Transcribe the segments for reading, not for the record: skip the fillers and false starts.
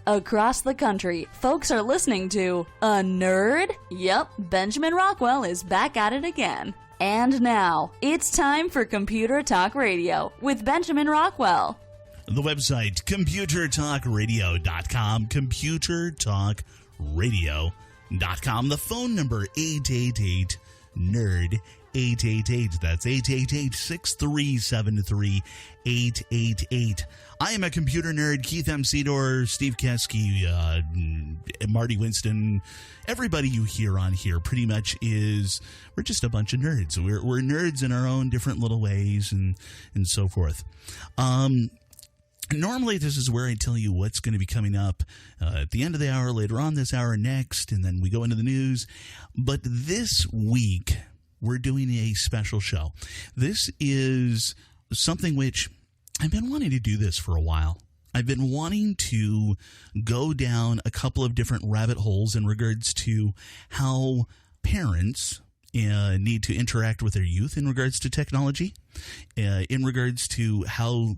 Across the country, folks are listening to A Nerd? Yep, Benjamin Rockwell is back at it again. And now, it's time for Computer Talk Radio with Benjamin Rockwell. The website, computertalkradio.com, computertalkradio.com. The phone number, 888-NERD, 888. That's 888-6373-888. I am a computer nerd. Keith M. Sedor, Steve Kesky, Marty Winston. Everybody you hear on here pretty much we're just a bunch of nerds. We're nerds in our own different little ways and so forth. Normally, this is where I tell you what's going to be coming up at the end of the hour, later on this hour, next, and then we go into the news. But this week, we're doing a special show. This is something which I've been wanting to do this for a while. I've been wanting to go down a couple of different rabbit holes in regards to how parents need to interact with their youth in regards to technology, in regards to how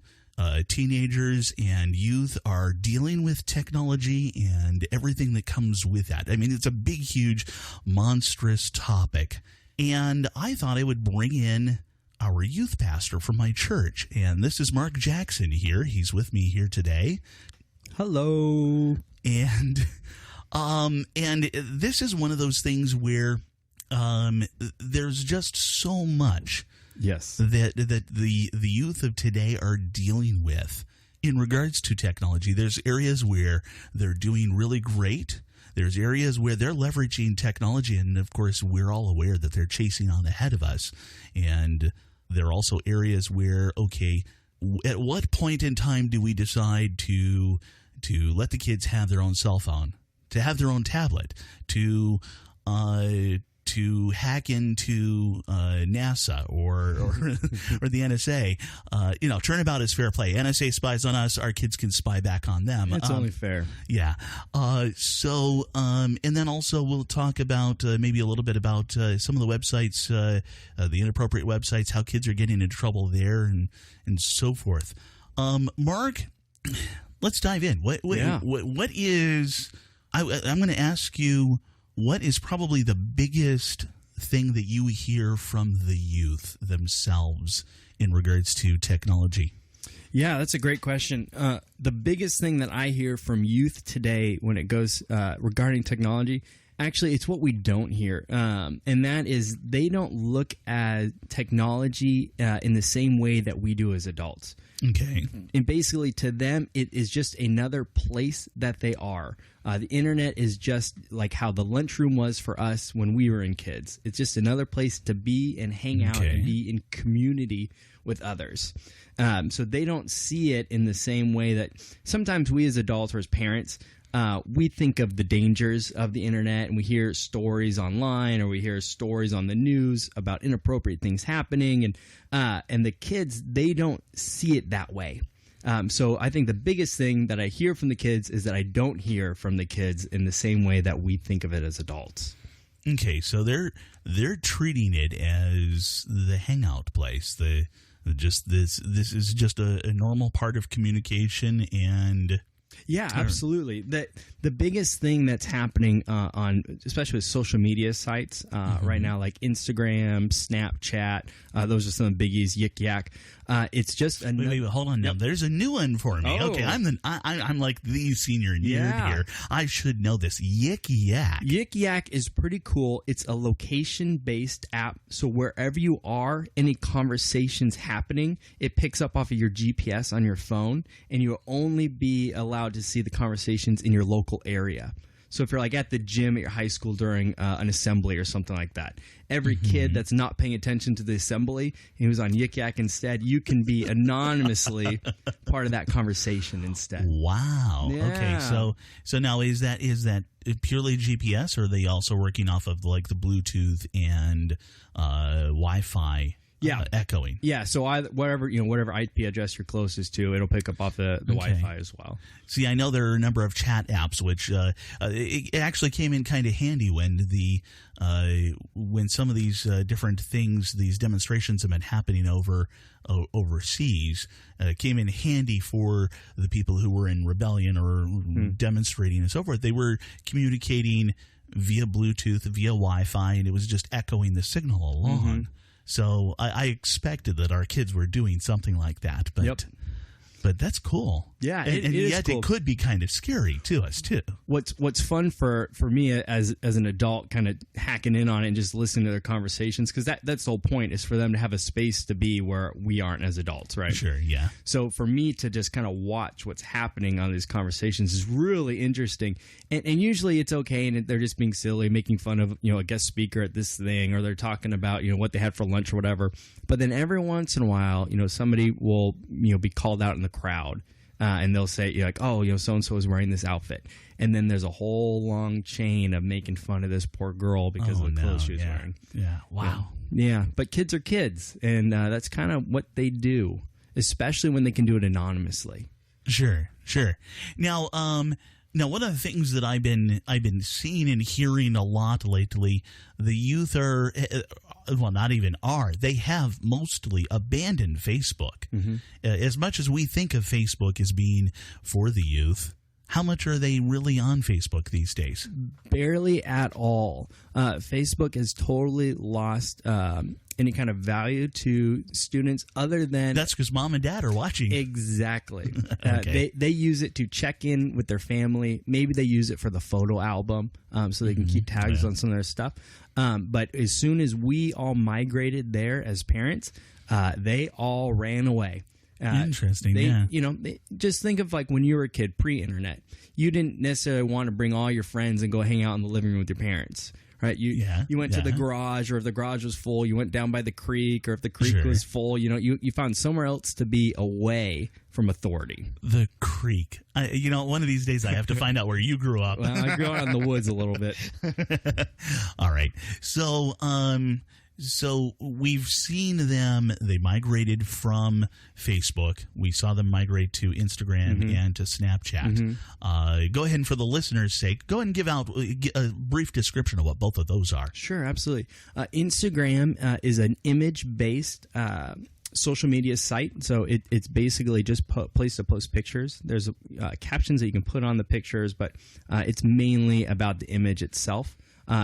teenagers and youth are dealing with technology and everything that comes with that. I mean, it's a big, huge, monstrous topic. And I thought I would bring in our youth pastor from my church. And this is Mark Jackson here. He's with me here today. Hello. And this is one of those things where there's just so much that the youth of today are dealing with in regards to technology. There's areas where they're doing really great. There's areas where they're leveraging technology, and of course, we're all aware that they're chasing on ahead of us. And there are also areas where, okay, at what point in time do we decide to let the kids have their own cell phone, to have their own tablet, to hack into NASA or the NSA? Turnabout is fair play. NSA spies on us. Our kids can spy back on them. That's only fair. Yeah. And then also we'll talk about maybe a little bit about some of the websites, the inappropriate websites, how kids are getting into trouble there and so forth. Mark, let's dive in. What is – I'm going to ask you, what is probably the biggest thing that you hear from the youth themselves in regards to technology? Yeah, that's a great question. The biggest thing that I hear from youth today when it goes regarding technology, actually, it's what we don't hear. And that is they don't look at technology in the same way that we do as adults. Okay. And basically, to them, it is just another place that they are. The internet is just like how the lunchroom was for us when we were in kids. It's just another place to be and hang out and be in community with others. So they don't see it in the same way that sometimes we as adults or as parents, we think of the dangers of the internet, and we hear stories online or we hear stories on the news about inappropriate things happening, and the kids, they don't see it that way. So I think the biggest thing that I hear from the kids is that I don't hear from the kids in the same way that we think of it as adults. Okay, so they're treating it as the hangout place. This is just a normal part of communication. And yeah, absolutely. The biggest thing that's happening on, especially with social media sites right now, like Instagram, Snapchat, those are some of the biggies. Yik Yak. It's just wait, hold on now. There's a new one for me. Oh. Okay, I'm like the senior nerd here. I should know this. Yik Yak. Yik Yak is pretty cool. It's a location-based app, so wherever you are, any conversations happening, it picks up off of your GPS on your phone, and you'll only be allowed to see the conversations in your local area. So if you're like at the gym at your high school during an assembly or something like that, every kid that's not paying attention to the assembly and who's on Yik Yak instead, you can be anonymously part of that conversation instead. Wow. Yeah. Okay. So now is that purely GPS, or are they also working off of like the Bluetooth and Wi-Fi? echoing. Yeah, so whatever IP address you're closest to, it'll pick up off the Wi-Fi as well. See, I know there are a number of chat apps which it actually came in kind of handy when some of these different things, these demonstrations have been happening overseas. Came in handy for the people who were in rebellion or demonstrating and so forth. They were communicating via Bluetooth, via Wi-Fi, and it was just echoing the signal along. Mm-hmm. So I expected that our kids were doing something like that, but that's cool. Yeah, and yet cool. It could be kind of scary to us too. What's fun for me as an adult, kind of hacking in on it and just listening to their conversations, because that's the whole point, is for them to have a space to be where we aren't as adults, right? Sure, yeah. So for me to just kind of watch what's happening on these conversations is really interesting, and usually it's okay, and they're just being silly, making fun of a guest speaker at this thing, or they're talking about what they had for lunch or whatever. But then every once in a while, somebody will be called out in the crowd. And they'll say, so-and-so is wearing this outfit. And then there's a whole long chain of making fun of this poor girl because of the clothes she was wearing. Yeah, wow. Yeah, but kids are kids, and that's kind of what they do, especially when they can do it anonymously. Sure. Now, one of the things that I've been seeing and hearing a lot lately, the youth are, well, not even are, they have mostly abandoned Facebook. Mm-hmm. As much as we think of Facebook as being for the youth, how much are they really on Facebook these days? Barely at all. Facebook has totally lost any kind of value to students other than... That's because mom and dad are watching. Exactly. Okay. They use it to check in with their family. Maybe they use it for the photo album so they can keep tags on some of their stuff. But as soon as we all migrated there as parents, they all ran away. Interesting, just think of like when you were a kid, pre-internet. You didn't necessarily want to bring all your friends and go hang out in the living room with your parents. Right, you went to the garage, or if the garage was full, you went down by the creek, or if the creek was full, you found somewhere else to be away from authority. The creek. One of these days I have to find out where you grew up. Well, I grew out in the woods a little bit. All right. So we've seen them, they migrated from Facebook. We saw them migrate to Instagram and to Snapchat. Go ahead and, for the listeners' sake, go ahead and give out a brief description of what both of those are. Sure, absolutely. Instagram is an image-based social media site. So it's basically just a place to post pictures. There's captions that you can put on the pictures, but it's mainly about the image itself.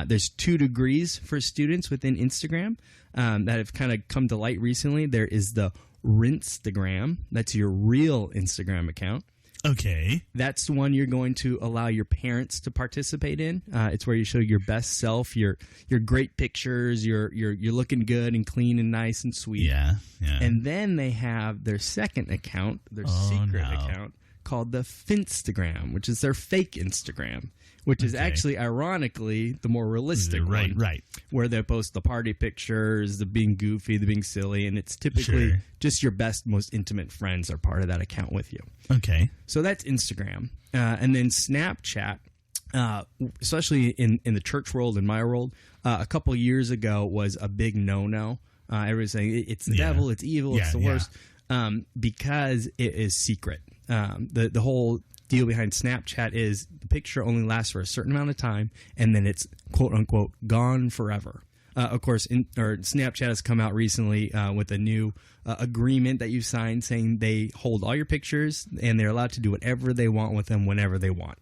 There's 2 degrees for students within Instagram that have kind of come to light recently. There is the Rinstagram. That's your real Instagram account. Okay. That's the one you're going to allow your parents to participate in. It's where you show your best self, your great pictures, you're looking good and clean and nice and sweet. Yeah. And then they have their second account, their secret account, called the Finstagram, which is their fake Instagram, which is actually, ironically, the more realistic one. Right. Where they post the party pictures, the being goofy, the being silly, and it's typically just your best, most intimate friends are part of that account with you. Okay. So that's Instagram. And then Snapchat, especially in the church world, in my world, a couple of years ago was a big no-no. Everybody's saying it's the devil, it's evil, it's the worst, because it is secret. The whole deal behind Snapchat is the picture only lasts for a certain amount of time, and then it's quote-unquote gone forever. Of course, Snapchat has come out recently with a new agreement that you signed saying they hold all your pictures, and they're allowed to do whatever they want with them whenever they want.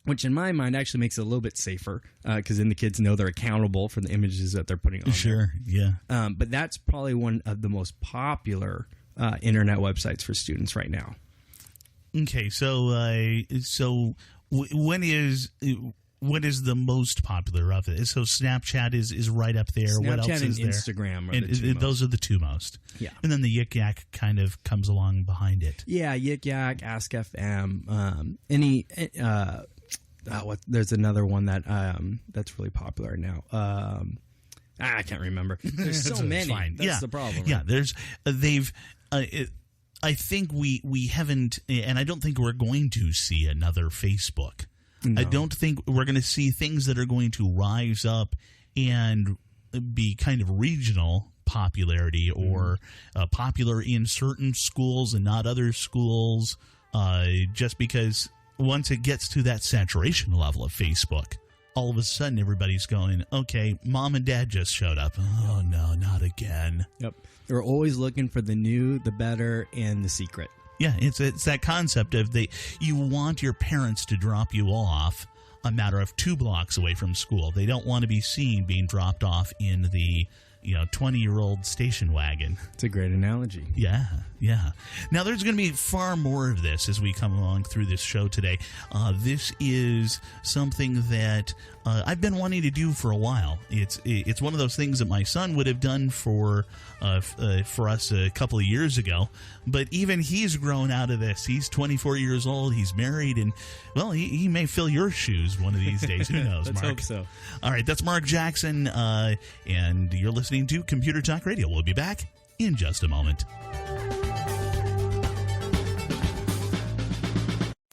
Which in my mind actually makes it a little bit safer, because then the kids know they're accountable for the images that they're putting on there. But that's probably one of the most popular internet websites for students right now. Okay, so what is the most popular of it? So Snapchat is right up there. Snapchat, what else is there? Instagram are the 2 most. Those are the 2 most. Yeah. And then the Yik Yak kind of comes along behind it. Yeah, Yik Yak, Ask FM, there's another one that's really popular right now. I can't remember. There's so many. Fine. That's the problem. Right? Yeah, I think we haven't, and I don't think we're going to see another Facebook. No. I don't think we're going to see things that are going to rise up and be kind of regional popularity or popular in certain schools and not other schools, just because once it gets to that saturation level of Facebook, all of a sudden everybody's going, okay, mom and dad just showed up. Oh, no, not again. Yep. They're always looking for the new, the better, and the secret. Yeah, it's that concept of you want your parents to drop you off a matter of 2 blocks away from school. They don't want to be seen being dropped off in the 20-year-old station wagon. It's a great analogy. Yeah. Now, there's going to be far more of this as we come along through this show today. This is something that I've been wanting to do for a while. It's one of those things that my son would have done for us a couple of years ago, but even he's grown out of this. He's 24 years old. He's married, and, well, he may fill your shoes one of these days. Who knows, Let's Mark? hope so. All right, that's Mark Jackson, and you're listening to Computer Talk Radio. We'll be back in just a moment.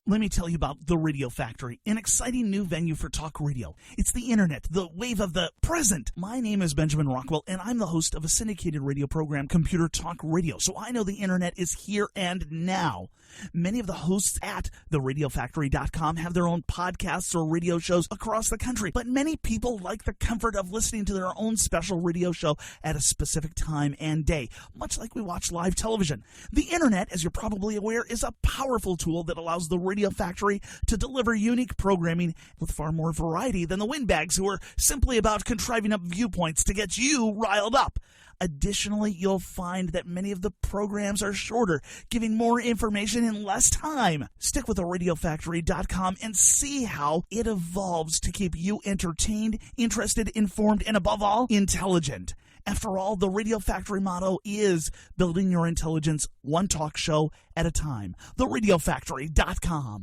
Let me tell you about The Radio Factory, an exciting new venue for talk radio. It's the internet, the wave of the present. My name is Benjamin Rockwell, and I'm the host of a syndicated radio program, Computer Talk Radio, so I know the internet is here and now. Many of the hosts at theradiofactory.com have their own podcasts or radio shows across the country, but many people like the comfort of listening to their own special radio show at a specific time and day, much like we watch live television. The internet, as you're probably aware, is a powerful tool that allows the Radio Factory to deliver unique programming with far more variety than the windbags who are simply about contriving up viewpoints to get you riled up. Additionally, you'll find that many of the programs are shorter, giving more information in less time. Stick with theradiofactory.com and see how it evolves to keep you entertained, interested, informed, and above all, intelligent. After all, the Radio Factory motto is building your intelligence one talk show at a time. theradiofactory.com.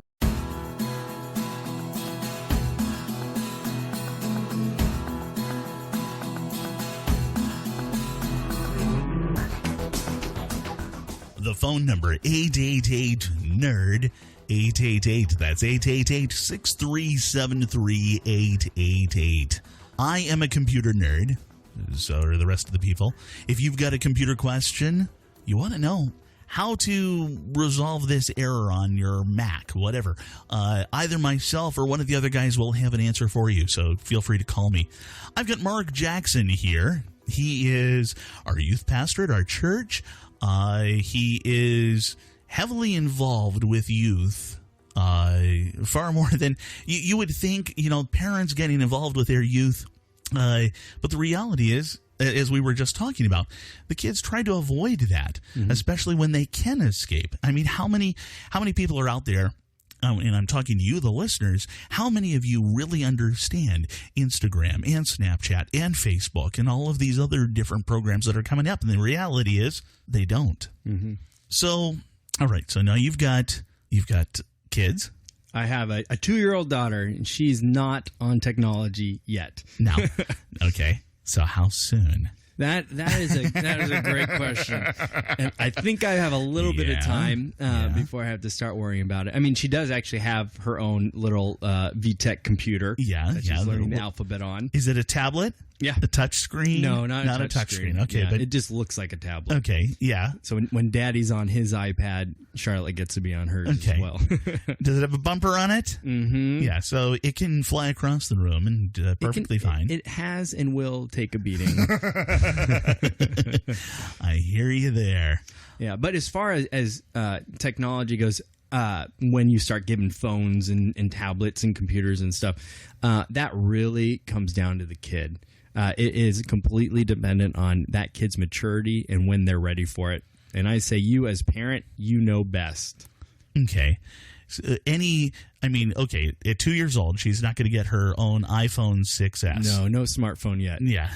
The phone number, 888-NERD, 888, that's 888-637-3888. I am a computer nerd, so are the rest of the people. If you've got a computer question, you want to know how to resolve this error on your Mac, whatever, either myself or one of the other guys will have an answer for you, so feel free to call me. I've got Mark Jackson here. He is our youth pastor at our church. He is heavily involved with youth, far more than you would think, parents getting involved with their youth. But the reality is, as we were just talking about, the kids try to avoid that, especially when they can escape. I mean, how many people are out there? And I'm talking to you, the listeners, how many of you really understand Instagram and Snapchat and Facebook and all of these other different programs that are coming up? And the reality is they don't. Mm-hmm. So, all right. So now you've got kids. I have a 2-year-old daughter, and she's not on technology yet. No. Okay. So how soon? That is a great question, and I think I have a little bit of time before I have to start worrying about it. I mean, she does actually have her own little VTech computer. That she's learning the alphabet on. Is it a tablet? Yeah, a touch screen? No, not a touch screen. Okay, yeah, but it just looks like a tablet. Okay, yeah. So when Daddy's on his iPad, Charlotte gets to be on hers as well. Does it have a bumper on it? Mm-hmm. Yeah, so it can fly across the room and perfectly fine. It has and will take a beating. I hear you there. Yeah, but as far as technology goes, when you start giving phones and tablets and computers and stuff, that really comes down to the kid. It is completely dependent on that kid's maturity and when they're ready for it. And I say, you as parent, you know best. Okay. So at 2 years old, she's not going to get her own iPhone 6S. No smartphone yet. Yeah.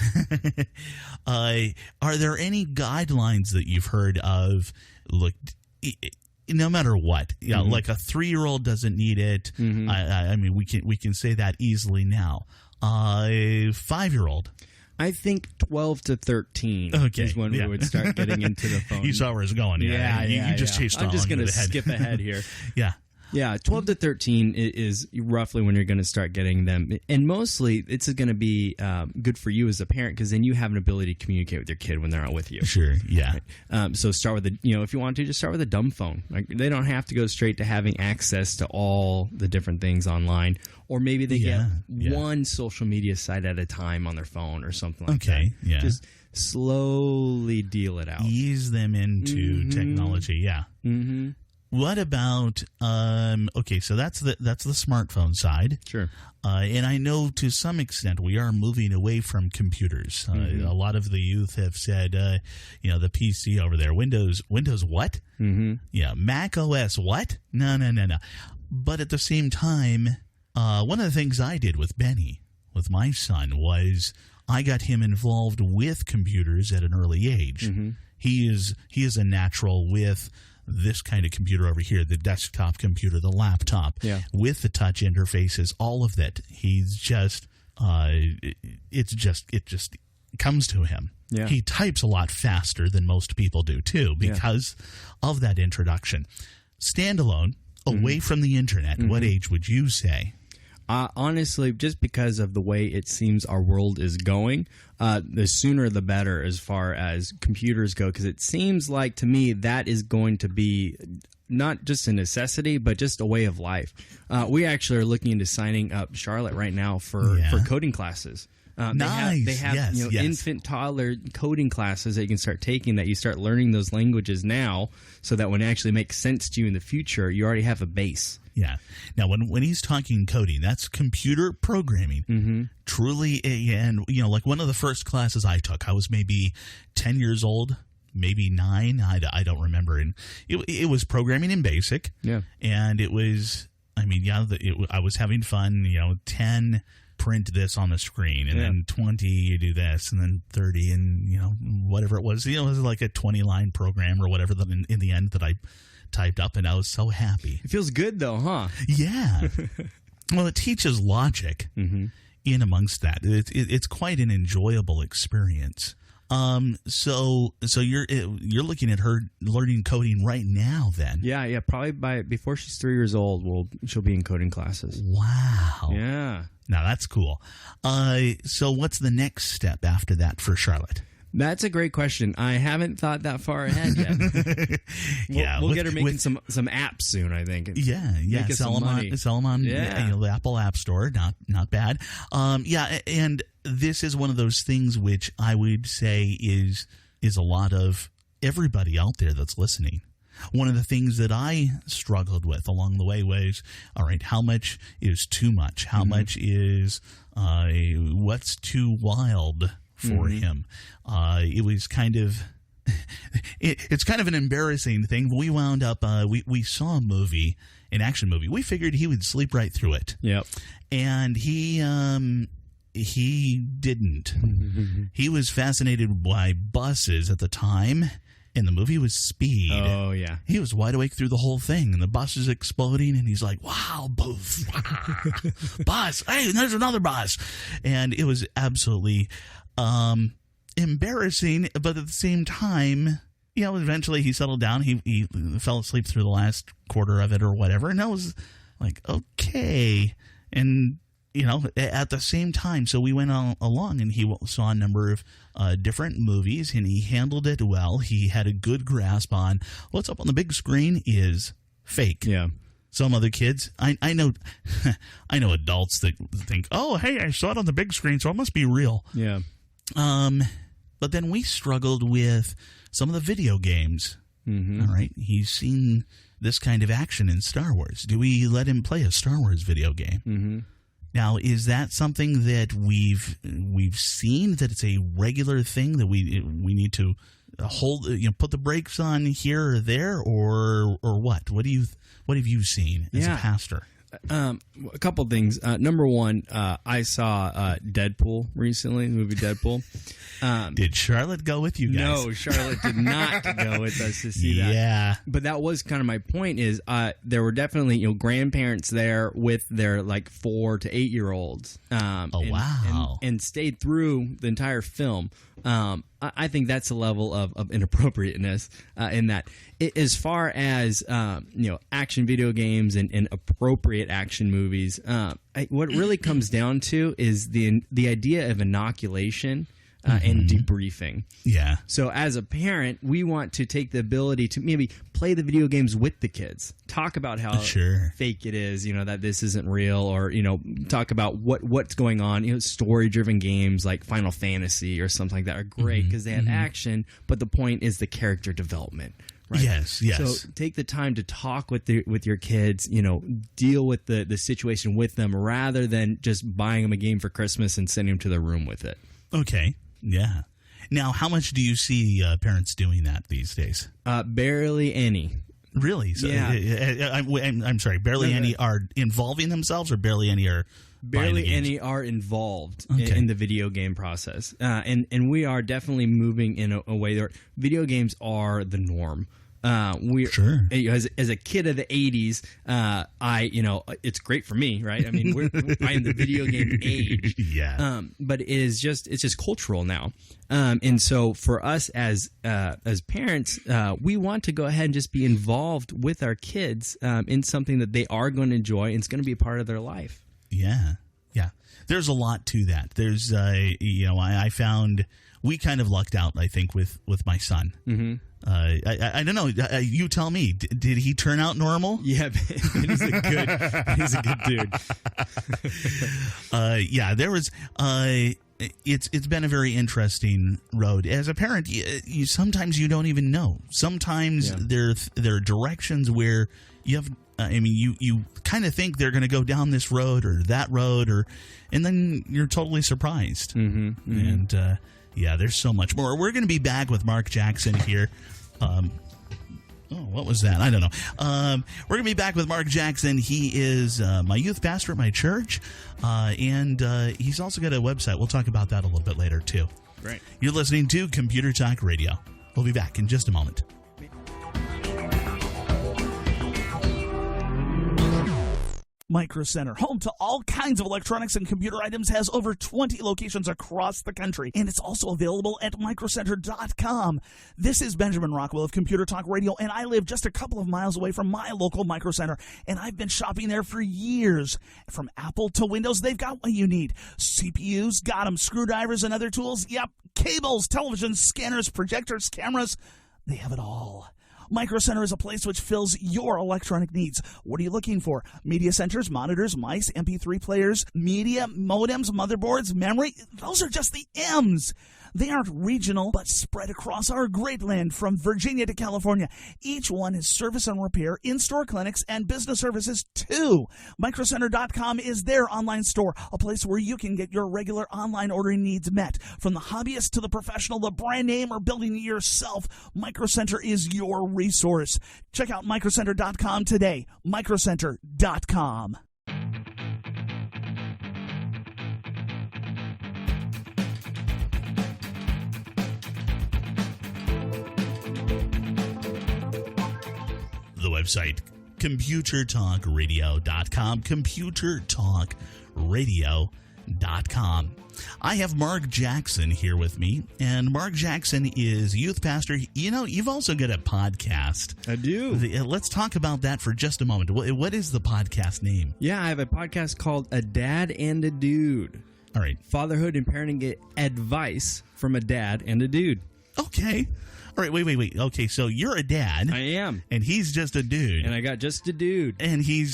Are there any guidelines that you've heard of? Look, no matter what, like a 3-year-old doesn't need it. Mm-hmm. I mean, we can say that easily now. 5-year-old. I think 12 to 13 is when we would start getting into the phone. You saw where it's going. Yeah. You just chased on. I'm just going to skip ahead here. Yeah. Yeah, 12 to 13 is roughly when you're going to start getting them. And mostly, it's going to be good for you as a parent because then you have an ability to communicate with your kid when they're not with you. Sure, yeah. Right? So start with if you want to, just start with a dumb phone. Like, they don't have to go straight to having access to all the different things online. Or maybe they get one social media site at a time on their phone or something like that. Okay, yeah. Just slowly deal it out. Ease them into technology, yeah. Mm-hmm. What about okay, so that's the smartphone side. Sure. And I know to some extent we are moving away from computers. A lot of the youth have said, the PC over there, Windows what? Mm-hmm. Yeah, Mac OS what? No. But at the same time, one of the things I did with Benny, with my son, was I got him involved with computers at an early age. Mm-hmm. He is a natural with this kind of computer over here, the desktop computer, the laptop, with the touch interfaces, all of that. He's just, it just comes to him. Yeah. He types a lot faster than most people do too, because of that introduction. Standalone, away from the internet, what age would you say? Honestly, just because of the way it seems our world is going, the sooner the better as far as computers go, because it seems like to me that is going to be not just a necessity, but just a way of life. We actually are looking into signing up Charlotte right now for coding classes. Nice. They have infant, toddler coding classes that you can start taking, that you start learning those languages now, so that when it actually makes sense to you in the future, you already have a base. Yeah. Now, when he's talking coding, that's computer programming. Mm-hmm. Truly, and like one of the first classes I took, I was maybe 10 years old, maybe 9. I don't remember. And it was programming in BASIC. Yeah. And it was, I was having fun. 10. Print this on the screen, and then 20 you do this, and then 30, and whatever it was. It was like a 20-line program or whatever in the end that I typed up, and I was so happy. It feels good though, huh? Yeah. Well, it teaches logic in amongst that. It's quite an enjoyable experience. So you're looking at her learning coding right now, then? Yeah. Probably before she's 3 years old, she'll be in coding classes. Wow. Yeah. Now that's cool. So what's the next step after that for Charlotte? That's a great question. I haven't thought that far ahead yet. We'll get her making some apps soon, I think. Yeah. Sell them on the Apple App Store. Not bad. And this is one of those things which I would say is a lot of everybody out there that's listening. One of the things that I struggled with along the way was, all right, how much is too much? How much is what's too wild for him? It was kind of it's kind of an embarrassing thing. We wound up we saw a movie, an action movie. We figured he would sleep right through it. Yep. And he didn't. He was fascinated by buses at the time. And the movie was Speed. Oh, yeah. He was wide awake through the whole thing, and the bus is exploding, and he's like, wow, boof, bus, hey, there's another bus. And it was absolutely embarrassing, but at the same time, eventually he settled down. He fell asleep through the last quarter of it or whatever, and I was like, okay. And at the same time, so we went along, and he saw a number of different movies, and he handled it well. He had a good grasp on what's up on the big screen is fake. Yeah. Some other kids, I know adults that think, oh, hey, I saw it on the big screen, so it must be real. Yeah. But then we struggled with some of the video games. All right, he's seen this kind of action in Star Wars. Do we let him play a Star Wars video game? Now, is that something that we've seen, that it's a regular thing that we need to hold, put the brakes on here or there, or what? What have you seen as a pastor? A couple things. Number one, I saw Deadpool recently, the movie Deadpool. Did Charlotte go with you guys? No, Charlotte did not go with us to see that. Yeah. But that was kind of my point, is there were definitely grandparents there with their 4 to 8 year olds. Wow. And stayed through the entire film. I think that's a level of inappropriateness in that. As far as action video games and appropriate action movies, what really comes down to is the idea of inoculation. And debriefing. Yeah. So as a parent, we want to take the ability to maybe play the video games with the kids. Talk about how fake it is, that this isn't real, or, talk about what's going on. Story-driven games like Final Fantasy or something like that are great because they have action, but the point is the character development. Right? Yes. So take the time to talk with your kids, deal with the situation with them rather than just buying them a game for Christmas and sending them to their room with it. Okay. Yeah. Now, how much do you see parents doing that these days? Barely any. Really? So, yeah. I'm sorry. Barely any are involving themselves, or barely any are. Barely any are involved in the video game process, and we are definitely moving in a way that video games are the norm. As a kid of the 80s, it's great for me, right? I mean, I am the video game age. Yeah. But it's just cultural now. And so for us as parents, we want to go ahead and just be involved with our kids in something that they are going to enjoy and it's going to be a part of their life. Yeah. Yeah. There's a lot to that. There's, I found we kind of lucked out, I think, with my son. Mm-hmm. I don't know. You tell me. Did he turn out normal? Yeah, he's a good dude. There was. It's been a very interesting road. As a parent, you sometimes you don't even know. Sometimes there are directions where you have. You kind of think they're going to go down this road or that road, and then you're totally surprised. Mm-hmm, mm-hmm. And there's so much more. We're going to be back with Mark Jackson here. What was that? I don't know. We're going to be back with Mark Jackson. He is my youth pastor at my church, and he's also got a website. We'll talk about that a little bit later, too. Right. You're listening to Computer Talk Radio. We'll be back in just a moment. Micro Center, home to all kinds of electronics and computer items, has over 20 locations across the country, and it's also available at microcenter.com. This is Benjamin Rockwell of Computer Talk Radio, and I live just a couple of miles away from my local Micro Center, and I've been shopping there for years. From Apple to Windows, they've got what you need. CPUs, got them. Screwdrivers and other tools, yep. Cables, televisions, scanners, projectors, cameras, they have it all. Micro Center is a place which fills your electronic needs. What are you looking for? Media centers, monitors, mice, MP3 players, media, modems, motherboards, memory. Those are just the M's. They aren't regional, but spread across our great land from Virginia to California. Each one is service and repair, in-store clinics, and business services, too. Microcenter.com is their online store, a place where you can get your regular online ordering needs met. From the hobbyist to the professional, the brand name, or building it yourself, Micro Center is your resource. Check out Microcenter.com today. Microcenter.com. The website, computertalkradio.com, computertalkradio.com. I have Mark Jackson here with me, and Mark Jackson is youth pastor. You've also got a podcast. I do. Let's talk about that for just a moment. What is the podcast name? Yeah, I have a podcast called A Dad and a Dude. All right. Fatherhood and parenting advice from a dad and a dude. Okay. All right, wait. Okay, so you're a dad. I am. And he's just a dude. And I got just a dude. And he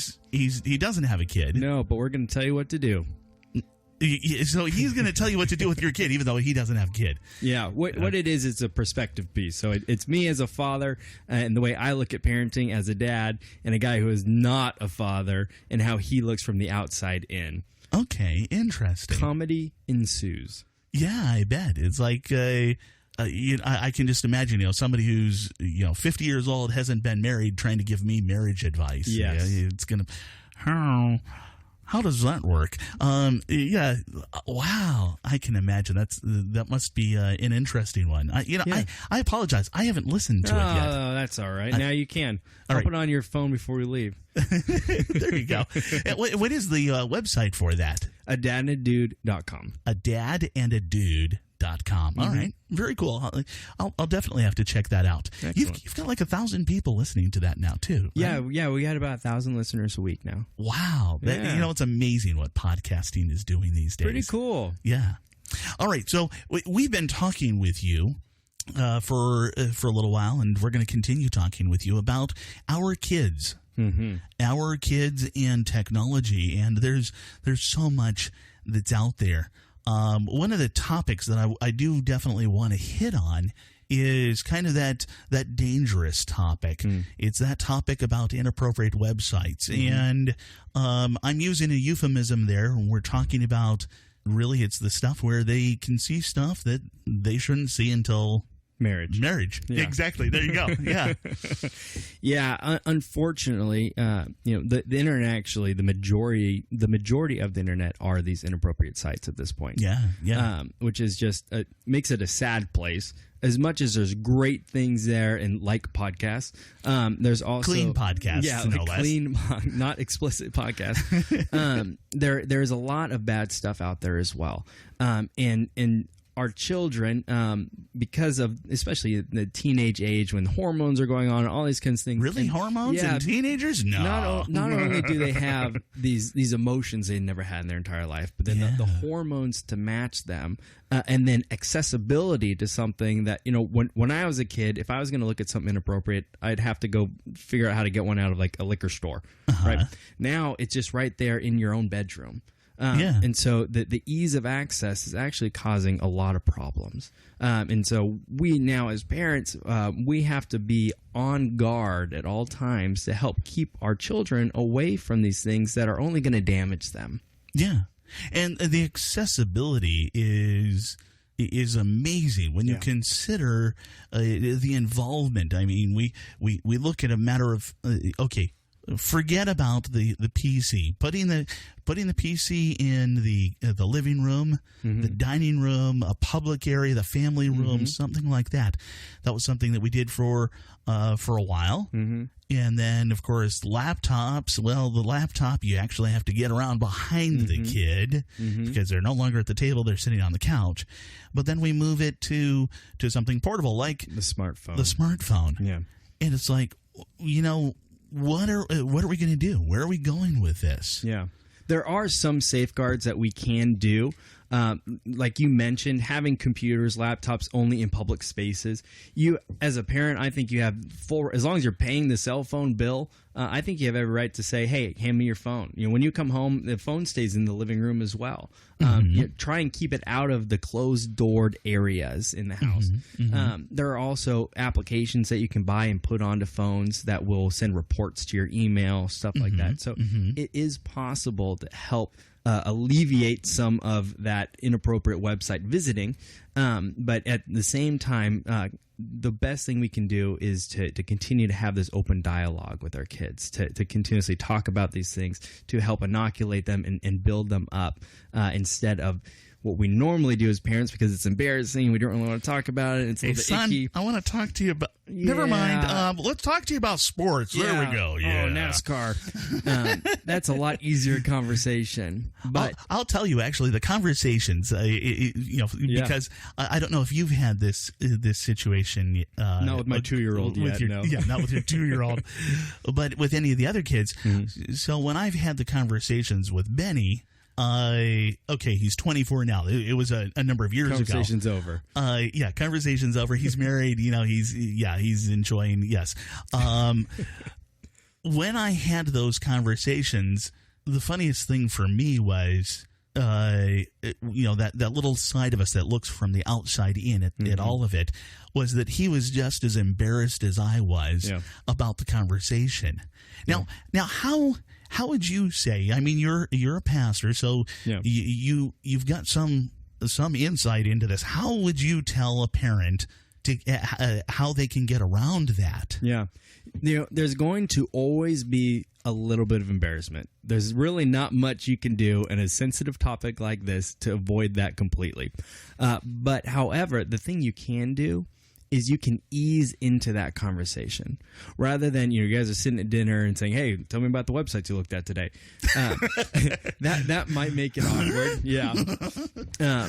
doesn't have a kid. No, but we're going to tell you what to do. So he's going to tell you what to do with your kid, even though he doesn't have a kid. Yeah, what it is, it's a perspective piece. So it's me as a father and the way I look at parenting as a dad, and a guy who is not a father and how he looks from the outside in. Okay, interesting. Comedy ensues. Yeah, I bet. It's like... I can just imagine, somebody who's 50 years old, hasn't been married, trying to give me marriage advice. Yes, it's gonna. How does that work? Wow, I can imagine that must be an interesting one. I apologize, I haven't listened to it yet. Oh, that's all right. Now you can. I'll put it on your phone before we leave. There you go. What is the website for that? adadandadude.com. adadandadude.com. All right. Very cool. I'll definitely have to check that out. You've got like 1,000 people listening to that now, too. Right? Yeah. We got about 1,000 listeners a week now. Wow. It's amazing what podcasting is doing these days. Pretty cool. Yeah. All right. So we've been talking with you for a little while, and we're going to continue talking with you about our kids. Our kids and technology, and there's so much that's out there. One of the topics that I do definitely want to hit on is kind of that dangerous topic. It's that topic about inappropriate websites, and I'm using a euphemism there when we're talking about really it's the stuff where they can see stuff that they shouldn't see until marriage. Yeah. Exactly. There you go. Yeah. Yeah. Unfortunately, the internet, actually, the majority of the internet are these inappropriate sites at this point. Yeah. Yeah. Which is just makes it a sad place. As much as there's great things there and like podcasts, there's also clean podcasts, no less. Clean, not explicit podcasts. There's a lot of bad stuff out there as well, and our children, because of especially the teenage age when hormones are going on and all these kinds of things. Really, hormones in teenagers? No. Not only do they have these emotions they never had in their entire life, but then the hormones to match them, and then accessibility to something that, when I was a kid, if I was going to look at something inappropriate, I'd have to go figure out how to get one out of like a liquor store. Right now, it's just right there in your own bedroom. And so the ease of access is actually causing a lot of problems. And so we now as parents, we have to be on guard at all times to help keep our children away from these things that are only going to damage them. Yeah. And the accessibility is amazing when you consider the involvement. I mean, we look at a matter of, forget about the PC. Putting the PC in the living room, the dining room, a public area, the family room, something like that. That was something that we did for a while. And then, of course, laptops. Well, the laptop, you actually have to get around behind the kid because they're no longer at the table; they're sitting on the couch. But then we move it to something portable, like the smartphone. Yeah, and it's like, what are we going to do? Where are we going with this? Yeah. There are some safeguards that we can do. Like you mentioned, having computers, laptops only in public spaces. You, as a parent, I think you have full, as long as you're paying the cell phone bill, I think you have every right to say, hey, hand me your phone. When you come home, the phone stays in the living room as well. Try and keep it out of the closed-doored areas in the house. There are also applications that you can buy and put onto phones that will send reports to your email, stuff like that. So it is possible to help alleviate some of that inappropriate website visiting. But at the same time, the best thing we can do is to continue to have this open dialogue with our kids, to continuously talk about these things, to help inoculate them and build them up instead of what we normally do as parents, because it's embarrassing. We don't really want to talk about it. It's a little bit icky. I want to talk to you about... Never mind. Let's talk to you about sports. There we go. Yeah. Oh, NASCAR. That's a lot easier conversation. But I'll tell you, actually, the conversations, because I don't know if you've had this situation. Not with my 2-year-old yet, no. Yeah, not with your 2-year-old. But with any of the other kids. So when I've had the conversations with Benny... he's 24 now. It was a number of years Conversation's ago. over. Conversation's over. He's married. He's enjoying. Yes. When I had those conversations, the funniest thing for me was, that little side of us that looks from the outside in at all of it, was that he was just as embarrassed as I was about the conversation. Now, how would you say? I mean, you're a pastor, so you've got some insight into this. How would you tell a parent how they can get around that? Yeah, there's going to always be a little bit of embarrassment. There's really not much you can do in a sensitive topic like this to avoid that completely. But however, the thing you can do is you can ease into that conversation rather than, you guys are sitting at dinner and saying, hey, tell me about the websites you looked at today. That might make it awkward. Yeah.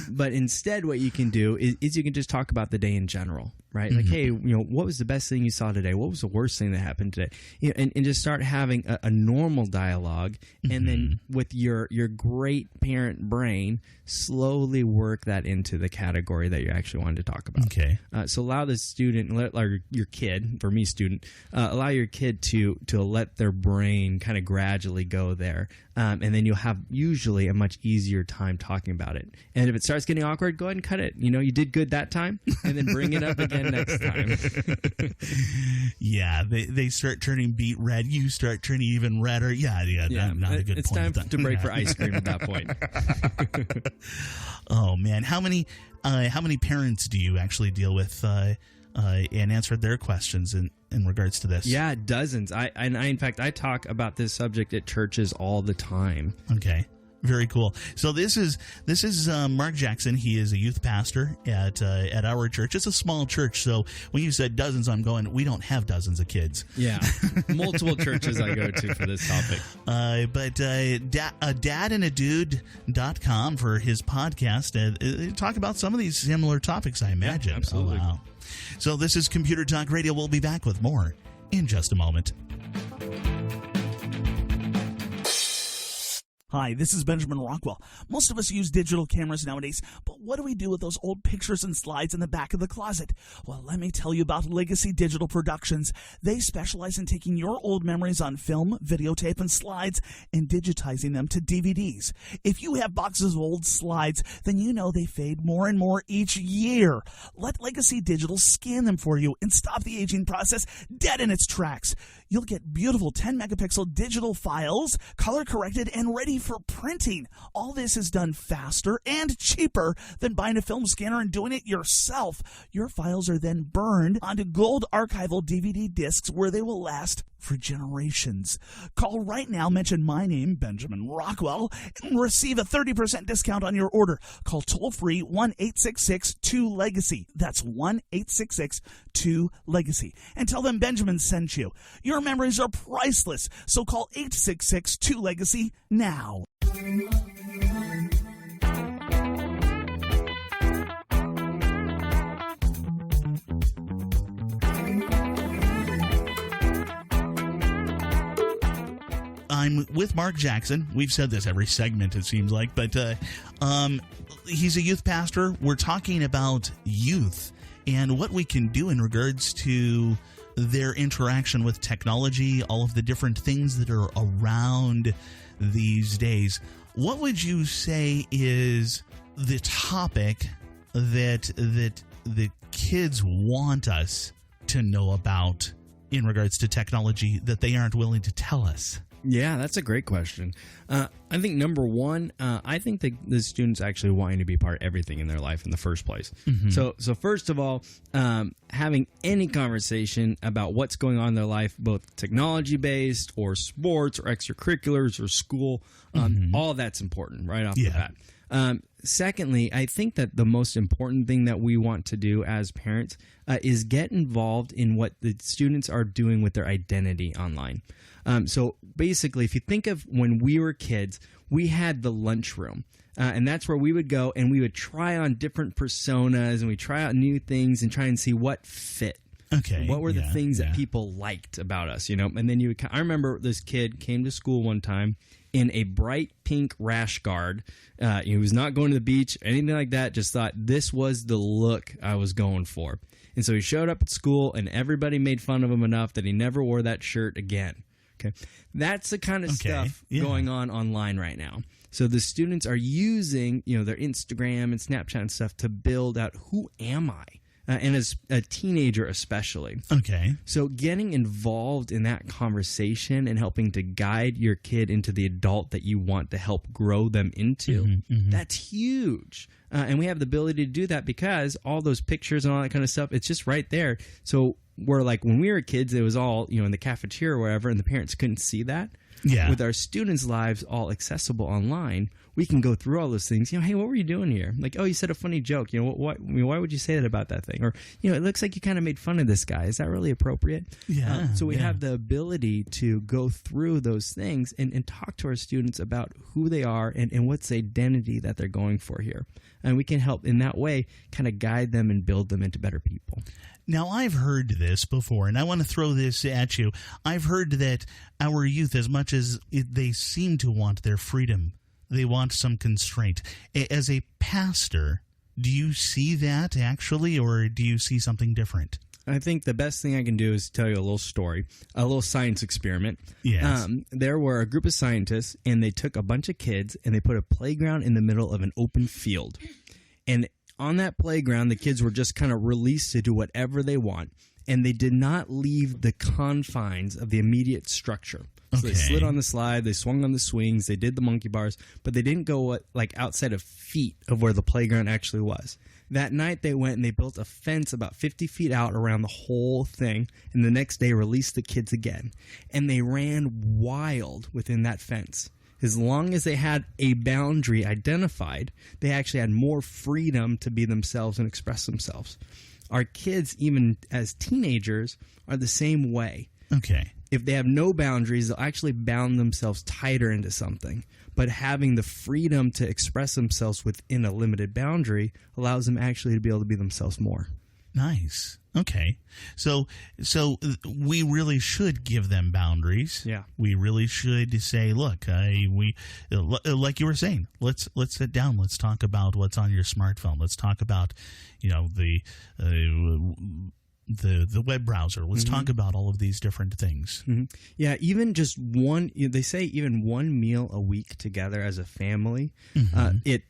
But instead what you can do is you can just talk about the day in general, right? Like, hey, what was the best thing you saw today? What was the worst thing that happened today? And just start having a normal dialogue, and then with your great parent brain, slowly work that into the category that you actually wanted to talk about. Okay. So allow the student, or your kid, for me, student, allow your kid to let their brain kind of gradually go there. And then you'll have usually a much easier time talking about it. And if it starts getting awkward, go ahead and cut it. You did good that time, and then bring it up again next time. Yeah, they start turning beet red. You start turning even redder. Yeah. Not a good it's point. It's time to break for ice cream at that point. Oh man, how many parents do you actually deal with and answer their questions in regards to this? Yeah, dozens. I in fact I talk about this subject at churches all the time. Okay. Very cool. So this is Mark Jackson. He is a youth pastor at our church. It's a small church, so when you said dozens, I'm going, we don't have dozens of kids. Yeah, multiple churches I go to for this topic. But dadandAdude.com for his podcast. Talk about some of these similar topics, I imagine. Yeah, absolutely. Oh, wow. So this is Computer Talk Radio. We'll be back with more in just a moment. Hi, this is Benjamin Rockwell. Most of us use digital cameras nowadays, but what do we do with those old pictures and slides in the back of the closet? Well, let me tell you about Legacy Digital Productions. They specialize in taking your old memories on film, videotape, and slides and digitizing them to DVDs. If you have boxes of old slides, then you know they fade more and more each year. Let Legacy Digital scan them for you and stop the aging process dead in its tracks. You'll get beautiful 10-megapixel digital files, color-corrected and ready for printing. All this is done faster and cheaper than buying a film scanner and doing it yourself. Your files are then burned onto gold archival DVD discs where they will last for generations. Call right now, mention my name, Benjamin Rockwell, and receive a 30% discount on your order. Call toll-free 1-866-2-LEGACY. That's 1-866-2-LEGACY. And tell them Benjamin sent you. Your memories are priceless, so call 866-2-LEGACY now. I'm with Mark Jackson. We've said this every segment, it seems like, but he's a youth pastor. We're talking about youth and what we can do in regards to their interaction with technology, all of the different things that are around these days. What would you say is the topic that the kids want us to know about in regards to technology that they aren't willing to tell us? Yeah, that's a great question. I think number one, I think that the students actually wanting to be part of everything in their life in the first place. Mm-hmm. So first of all, having any conversation about what's going on in their life, both technology-based or sports or extracurriculars or school, all that's important right off the bat. Secondly, I think that the most important thing that we want to do as parents is get involved in what the students are doing with their identity online. So basically, if you think of when we were kids, we had the lunchroom. And that's where we would go and we would try on different personas and we try out new things and try and see what fit. Okay. What were the things that people liked about us, And then I remember this kid came to school one time in a bright pink rash guard. He was not going to the beach, anything like that. Just thought this was the look I was going for. And so he showed up at school and everybody made fun of him enough that he never wore that shirt again. Okay. That's the kind of stuff going on online right now. So the students are using, their Instagram and Snapchat and stuff to build out who am I? And as a teenager especially. Okay. So getting involved in that conversation and helping to guide your kid into the adult that you want to help grow them into, that's huge. And we have the ability to do that because all those pictures and all that kind of stuff, it's just right there. So we're like, when we were kids, it was all, in the cafeteria or wherever, and the parents couldn't see that. Yeah. With our students' lives all accessible online, we can go through all those things. Hey, what were you doing here? Like, oh, you said a funny joke. Why would you say that about that thing? Or, it looks like you kind of made fun of this guy. Is that really appropriate? Yeah. So we have the ability to go through those things and talk to our students about who they are and what's the identity that they're going for here. And we can help in that way kind of guide them and build them into better people. Now, I've heard this before, and I want to throw this at you. I've heard that our youth, as much as they seem to want their freedom, they want some constraint. As a pastor, do you see that actually, or do you see something different? I think the best thing I can do is tell you a little story, a little science experiment. Yes. There were a group of scientists, and they took a bunch of kids, and they put a playground in the middle of an open field. And on that playground, the kids were just kind of released to do whatever they want, and they did not leave the confines of the immediate structure. So they slid on the slide, they swung on the swings, they did the monkey bars, but they didn't go outside of feet of where the playground actually was. That night they went and they built a fence about 50 feet out around the whole thing, and the next day released the kids again. And they ran wild within that fence. As long as they had a boundary identified, they actually had more freedom to be themselves and express themselves. Our kids, even as teenagers, are the same way. Okay. If they have no boundaries, they'll actually bound themselves tighter into something. But having the freedom to express themselves within a limited boundary allows them actually to be able to be themselves more. Nice. Okay. So we really should give them boundaries. Yeah. We really should say, look, like you were saying, let's sit down. Let's talk about what's on your smartphone. Let's talk about, the web browser. Let's talk about all of these different things. Mm-hmm. Yeah, even just they say even one meal a week together as a family, it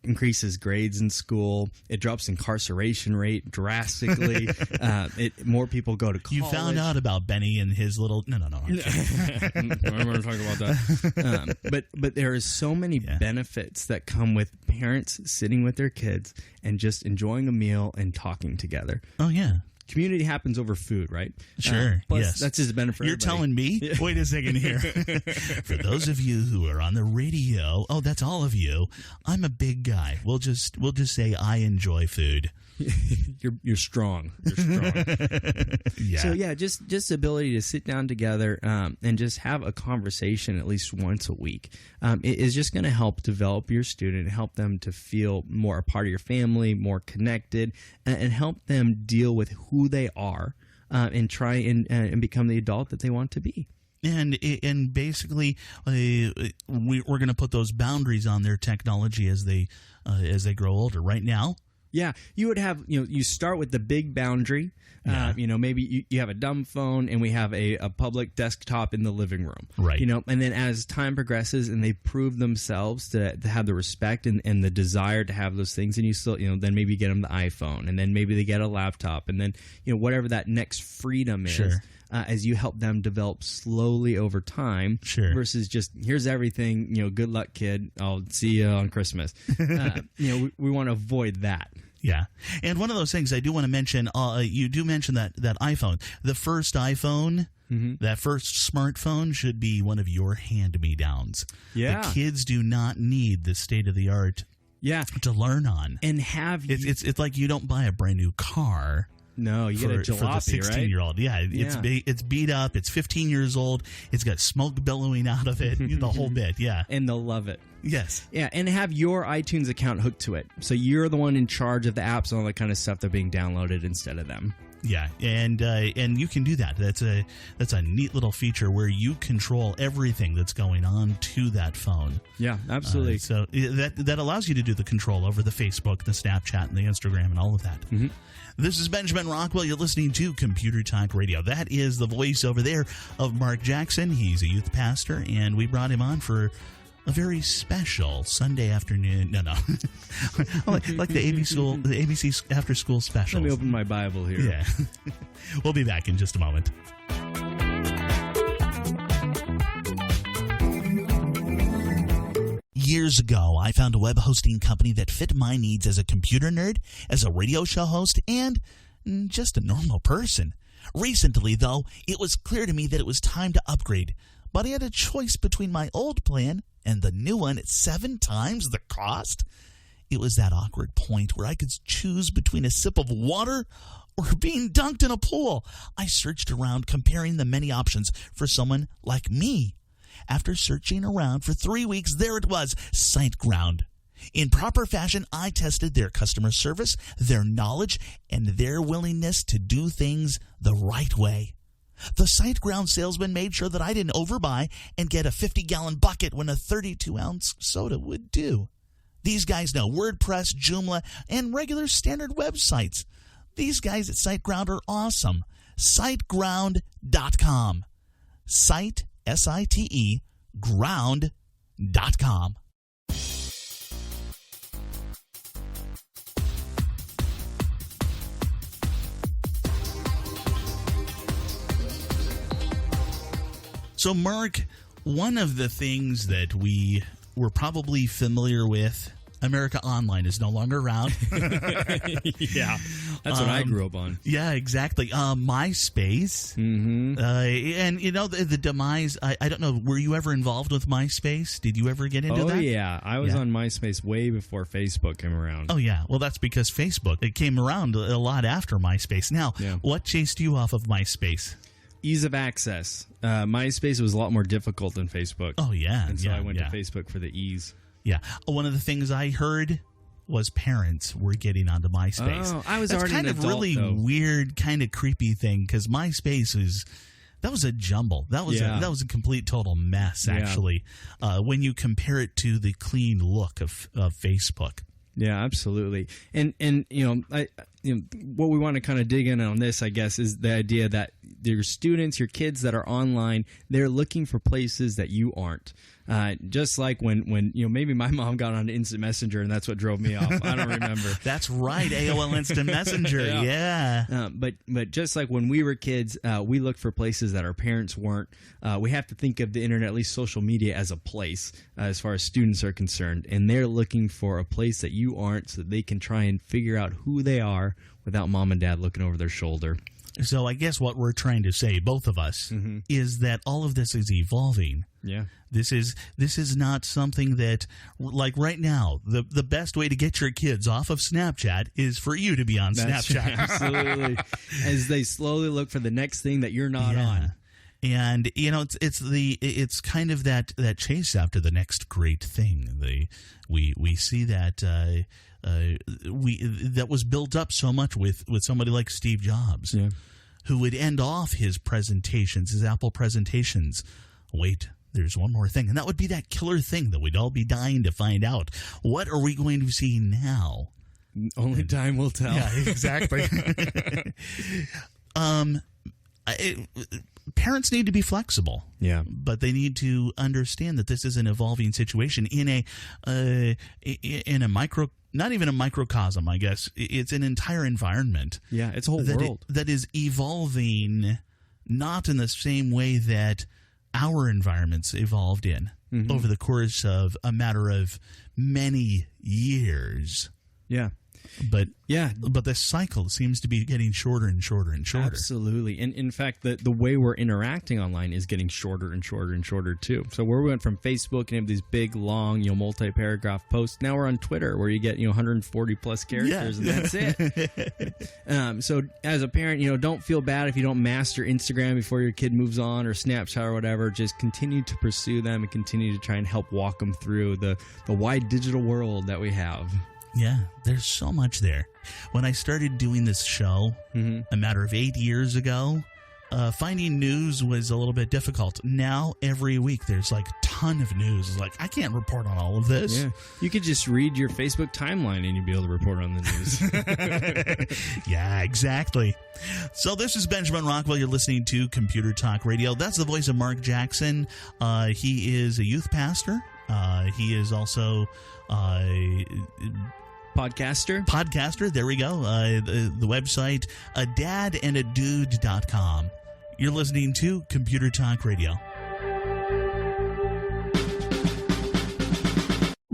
increases grades in school. It drops incarceration rate drastically. More people go to college. You found out about Benny and his little... No. I'm going to talk about that. But there are so many benefits that come with parents sitting with their kids and just enjoying a meal and talking together. Oh, yeah. Community happens over food, right? Sure, plus, yes. That's just a benefit for You're everybody. telling me? Wait a second here. For those of you who are on the radio, that's all of you, I'm a big guy. We'll just say I enjoy food. You're strong. You're strong. Yeah. So just the ability to sit down together and just have a conversation at least once a week is just going to help develop your student, help them to feel more a part of your family, more connected, and help them deal with who they are and try and become the adult that they want to be. And basically, we're going to put those boundaries on their technology as they grow older. Right now. Yeah, you would have, you start with the big boundary. Yeah. Maybe you have a dumb phone and we have a public desktop in the living room. Right. And then as time progresses and they prove themselves to have the respect and the desire to have those things, and you still, then maybe you get them the iPhone, and then maybe they get a laptop, and then, whatever that next freedom is. Sure. As you help them develop slowly over time, sure. Versus just here's everything, good luck, kid. I'll see you on Christmas. We want to avoid that. Yeah, and one of those things I do want to mention. You do mention that iPhone, the first iPhone. That first smartphone should be one of your hand-me-downs. Yeah, the kids do not need the state-of-the-art. Yeah, to learn on. And it's like you don't buy a brand new car. No, you get a jalopy, for the 16-year-old. Right? Yeah, it's beat up. It's 15 years old. It's got smoke billowing out of it. The whole bit. Yeah, and they'll love it. Yes. Yeah, and have your iTunes account hooked to it, so you're the one in charge of the apps and all that kind of stuff that are being downloaded instead of them. Yeah, and you can do that. That's a neat little feature where you control everything that's going on to that phone. Yeah, absolutely. So that allows you to do the control over the Facebook, the Snapchat, and the Instagram, and all of that. Mm-hmm. This is Benjamin Rockwell. You're listening to Computer Talk Radio. That is the voice over there of Mark Jackson. He's a youth pastor, and we brought him on for a very special Sunday afternoon. No. like the ABC after school special. Let me open my Bible here. Yeah. We'll be back in just a moment. Years ago, I found a web hosting company that fit my needs as a computer nerd, as a radio show host, and just a normal person. Recently, though, it was clear to me that it was time to upgrade. but I had a choice between my old plan and the new one at 7 times the cost. It was that awkward point where I could choose between a sip of water or being dunked in a pool. I searched around, comparing the many options for someone like me. After searching around for 3 weeks, there it was, SiteGround. In proper fashion, I tested their customer service, their knowledge, and their willingness to do things the right way. The SiteGround salesman made sure that I didn't overbuy and get a 50-gallon bucket when a 32-ounce soda would do. These guys know WordPress, Joomla, and regular standard websites. These guys at SiteGround are awesome. SiteGround.com. Site, S-I-T-E, ground.com. So, Mark, one of the things that we were probably familiar with, America Online is no longer around. Yeah, that's what I grew up on. Yeah, exactly. MySpace. Mm-hmm. And, you know, the demise, I don't know, were you ever involved with MySpace? Did you ever get into that? Oh, yeah. I was on MySpace way before Facebook came around. Oh, yeah. Well, that's because Facebook, it came around a lot after MySpace. Now, what chased you off of MySpace? Ease of access. MySpace was a lot more difficult than Facebook. Oh, yeah. And so I went to Facebook for the ease. Yeah. One of the things I heard was parents were getting onto MySpace. Oh, I was That's already kind an of adult, really though. weird, kind of creepy thing because MySpace was a jumble. That was a complete total mess, actually, when you compare it to the clean look of Facebook. Yeah, absolutely. And what we want to kind of dig in on this, I guess, is the idea that your students, your kids that are online, they're looking for places that you aren't. Just like when maybe my mom got on Instant Messenger and that's what drove me off. I don't remember. That's right, AOL Instant Messenger. Yeah. But just like when we were kids, we looked for places that our parents weren't. We have to think of the internet, at least social media, as a place as far as students are concerned, and they're looking for a place that you aren't, so that they can try and figure out who they are without mom and dad looking over their shoulder. So I guess what we're trying to say, both of us, is that all of this is evolving. Yeah. This is not something that, like right now, the best way to get your kids off of Snapchat is for you to be on Snapchat. Absolutely. As they slowly look for the next thing that you're not on. And it's kind of that chase after the next great thing. We see that that was built up so much with somebody like Steve Jobs, who would end off his presentations, his Apple presentations. Wait, there's one more thing, and that would be that killer thing that we'd all be dying to find out. What are we going to see now? Only time will tell. Yeah, exactly. Parents need to be flexible. Yeah. But they need to understand that this is an evolving situation in a micro, not even a microcosm, I guess. It's an entire environment. Yeah, it's a whole world. That is evolving not in the same way that our environments evolved in over the course of a matter of many years. Yeah. But the cycle seems to be getting shorter and shorter and shorter. Absolutely. And in fact, the way we're interacting online is getting shorter and shorter and shorter too. So where we went from Facebook and have these big, long, multi-paragraph posts, now we're on Twitter where you get 140 plus characters and that's it. So as a parent, don't feel bad if you don't master Instagram before your kid moves on, or Snapchat or whatever. Just continue to pursue them and continue to try and help walk them through the wide digital world that we have. Yeah, there's so much there. When I started doing this show a matter of 8 years ago, finding news was a little bit difficult. Now, every week, there's like a ton of news. It's like, I can't report on all of this. Yeah, you could just read your Facebook timeline and you'd be able to report on the news. Yeah, exactly. So this is Benjamin Rockwell. You're listening to Computer Talk Radio. That's the voice of Mark Jackson. He is a youth pastor. He is also... Podcaster, there we go. The website, adadandadude.com. You're listening to Computer Talk Radio.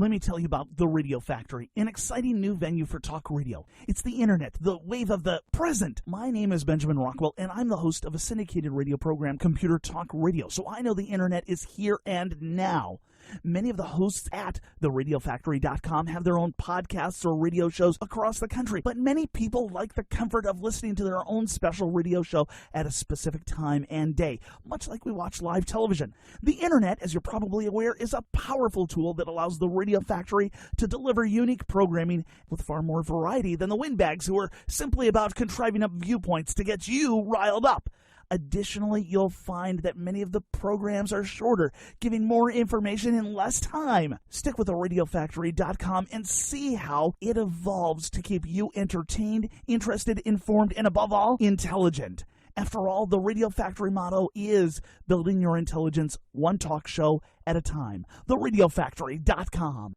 Let me tell you about the Radio Factory, an exciting new venue for talk radio. It's the internet, the wave of the present. My name is Benjamin Rockwell, and I'm the host of a syndicated radio program, Computer Talk Radio, so I know the internet is here and now. Many of the hosts at theradiofactory.com have their own podcasts or radio shows across the country, but many people like the comfort of listening to their own special radio show at a specific time and day, much like we watch live television. The internet, as you're probably aware, is a powerful tool that allows the Radio Factory to deliver unique programming with far more variety than the windbags who are simply about contriving up viewpoints to get you riled up. Additionally, you'll find that many of the programs are shorter, giving more information in less time. Stick with theradiofactory.com and see how it evolves to keep you entertained, interested, informed, and above all, intelligent. After all, the Radio Factory motto is building your intelligence one talk show at a time. Theradiofactory.com.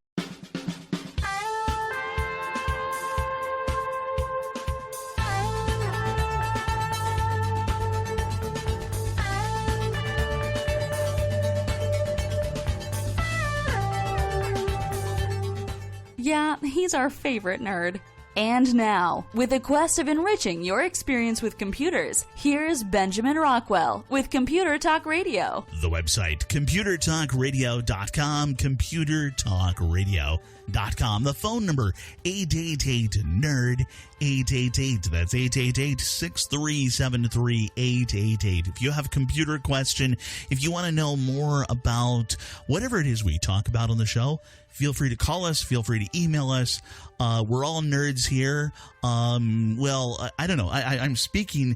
Yeah, he's our favorite nerd. And now, with the quest of enriching your experience with computers, here's Benjamin Rockwell with Computer Talk Radio. The website, computertalkradio.com, computertalkradio.com. The phone number, 888-NERD, 888. That's 888-637-3888. If you have a computer question, if you want to know more about whatever it is we talk about on the show, feel free to call us. Feel free to email us. We're all nerds here. Well, I don't know. I'm speaking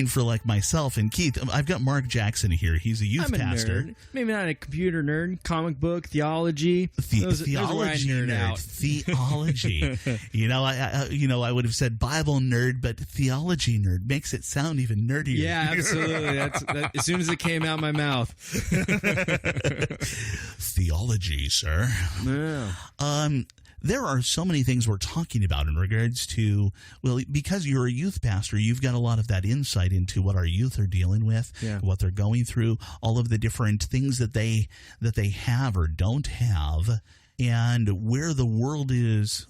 for like myself and Keith. I've got Mark Jackson here. He's a youth pastor. Nerd. Maybe not a computer nerd. Comic book, theology. Theology nerd. Out. Theology. I would have said Bible nerd, but theology nerd makes it sound even nerdier. Yeah, absolutely. As soon as it came out my mouth. Theology, sir. Yeah. There are so many things we're talking about in regards to, well, because you're a youth pastor, you've got a lot of that insight into what our youth are dealing with, what they're going through, all of the different things that they have or don't have, and where the world is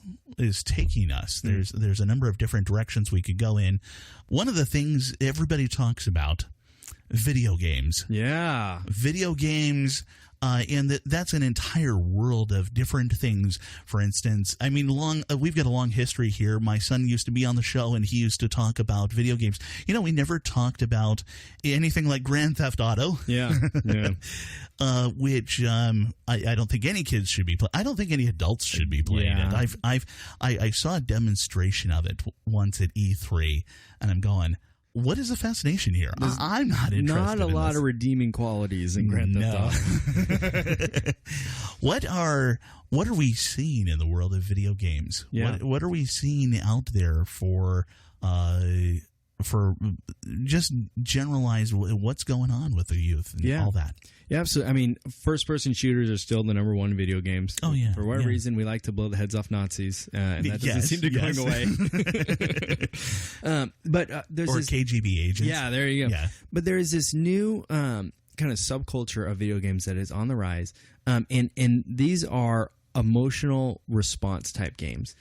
taking us. There's a number of different directions we could go in. One of the things everybody talks about, video games. Yeah. Video games. And that's an entire world of different things. For instance, I mean, we've got a long history here. My son used to be on the show, and he used to talk about video games. We never talked about anything like Grand Theft Auto. Yeah. Which I don't think any kids should be playing. I don't think any adults should be playing it. I saw a demonstration of it once at E3, and I'm going, what is the fascination here? I'm not interested. Not a lot of redeeming qualities in Grand Theft Auto. What are we seeing in the world of video games? Yeah. What are we seeing out there for just generalize what's going on with the youth and all that? Yeah, absolutely. I mean, first-person shooters are still the number one video games. Oh, yeah. For whatever reason, we like to blow the heads off Nazis, and that doesn't seem to be going away. But there's or KGB agents. Yeah, there you go. Yeah. But there is this new kind of subculture of video games that is on the rise, and these are emotional response type games.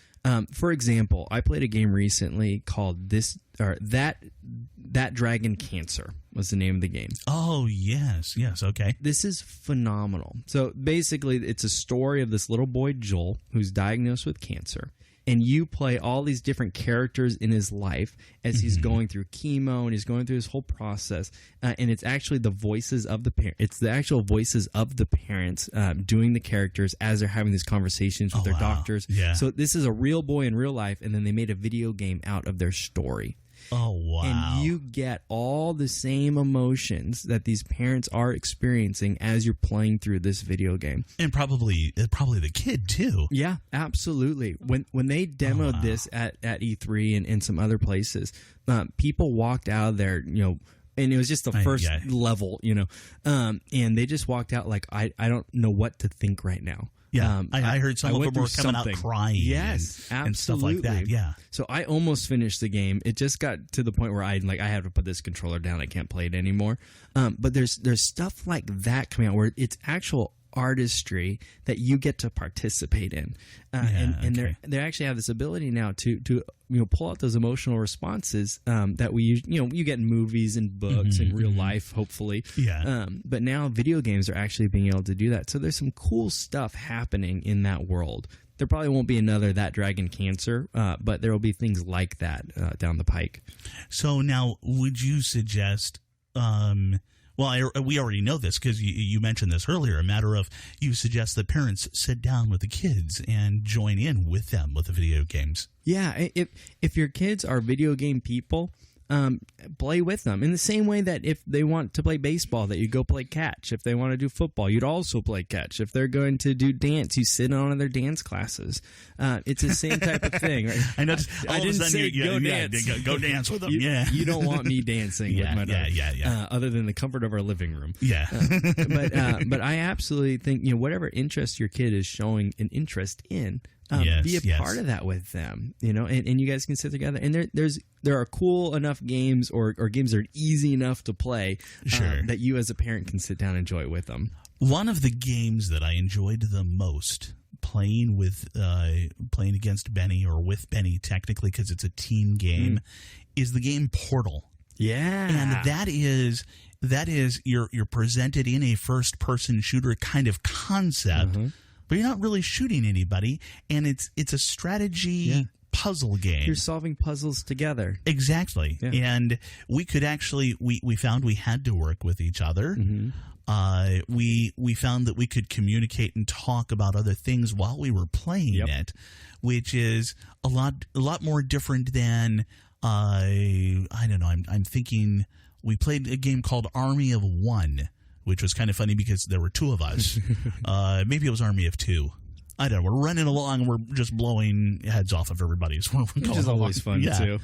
For example, I played a game recently called That Dragon Cancer was the name of the game. Oh, yes, okay. This is phenomenal. So basically, it's a story of this little boy, Joel, who's diagnosed with cancer. And you play all these different characters in his life as he's going through chemo and he's going through his whole process. And it's actually the voices of the parents. It's the actual voices of the parents doing the characters as they're having these conversations with their doctors. Yeah. So this is a real boy in real life, and then they made a video game out of their story. Oh, wow. And you get all the same emotions that these parents are experiencing as you're playing through this video game. And probably the kid, too. Yeah, absolutely. When they demoed this at E3 and some other places, people walked out of there, and it was just the first level, and they just walked out like, I don't know what to think right now. Yeah, I heard some of them were coming out crying. Yes, absolutely. And stuff like that, yeah. So I almost finished the game. It just got to the point where I have to put this controller down. I can't play it anymore. But there's stuff like that coming out where it's actual artistry that you get to participate in, and they actually have this ability now to pull out those emotional responses that we you get in movies and books and real life, hopefully. But now video games are actually being able to do that. So there's some cool stuff happening in that world. There probably won't be another That Dragon Cancer, but there will be things like that down the pike. So now, would you suggest? We already know this because you mentioned this earlier. A matter of you suggest that parents sit down with the kids and join in with them with the video games. Yeah, if your kids are video game people, play with them in the same way that if they want to play baseball, that you go play catch. If they want to do football, you'd also play catch. If they're going to do dance, you sit in on their dance classes. It's the same type of thing. Right? I know. I didn't say go dance. Go dance with them. You don't want me dancing with my daughter. Other than the comfort of our living room. But I absolutely think whatever interest your kid is showing an interest in. Be a part of that with them, and you guys can sit together. And there are cool enough games or games that are easy enough to play that you as a parent can sit down and enjoy it with them. One of the games that I enjoyed the most playing against Benny, or with Benny technically because it's a team game, is the game Portal. Yeah, and that is you're presented in a first person shooter kind of concept. But you're not really shooting anybody, and it's a strategy puzzle game. You're solving puzzles together. Exactly. Yeah. And we could actually we found we had to work with each other. We found that we could communicate and talk about other things while we were playing it, which is a lot more different than I don't know. I'm thinking we played a game called Army of One, which was kind of funny because there were two of us. Maybe it was Army of Two. I don't know. We're running along and we're just blowing heads off of everybody. Which is always fun, too.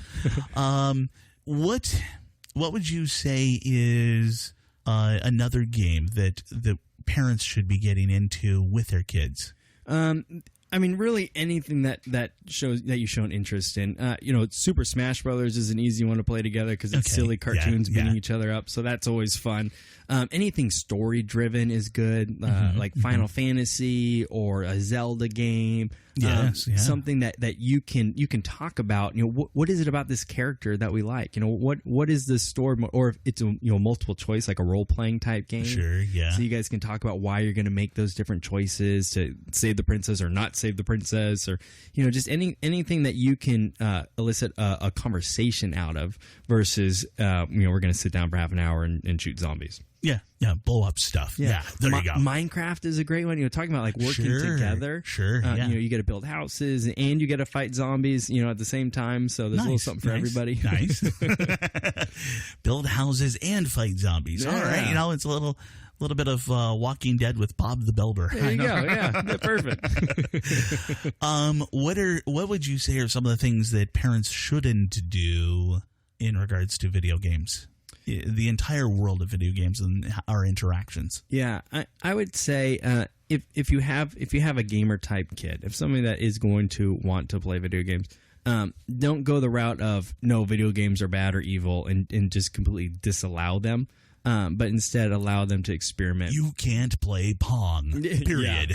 What would you say is another game that parents should be getting into with their kids? Really anything that shows that you show an interest in. Super Smash Brothers is an easy one to play together because it's silly cartoons beating each other up, so that's always fun. Anything story driven is good, like Final Fantasy or a Zelda game. Something that you can talk about. What is it about this character that we like? What is the story? Or if it's a multiple choice, like a role playing type game. Sure, yeah. So you guys can talk about why you're going to make those different choices to save the princess or not save the princess, or just anything that you can elicit a conversation out of. Versus we're going to sit down for half an hour and shoot zombies. Yeah, blow up stuff. Yeah, there you go. Minecraft is a great one. Talking about like working together. Sure. You get to build houses and you get to fight zombies. At the same time. So there's a little something for everybody. Nice. Build houses and fight zombies. Yeah. All right. It's a little bit of Walking Dead with Bob the Builder. There you go. Yeah, perfect. What would you say are some of the things that parents shouldn't do in regards to video games? The entire world of video games and our interactions. Yeah, I would say if you have a gamer type kid, if somebody that is going to want to play video games, don't go the route of no, video games are bad or evil and just completely disallow them. But instead allow them to experiment. You can't play Pong, period.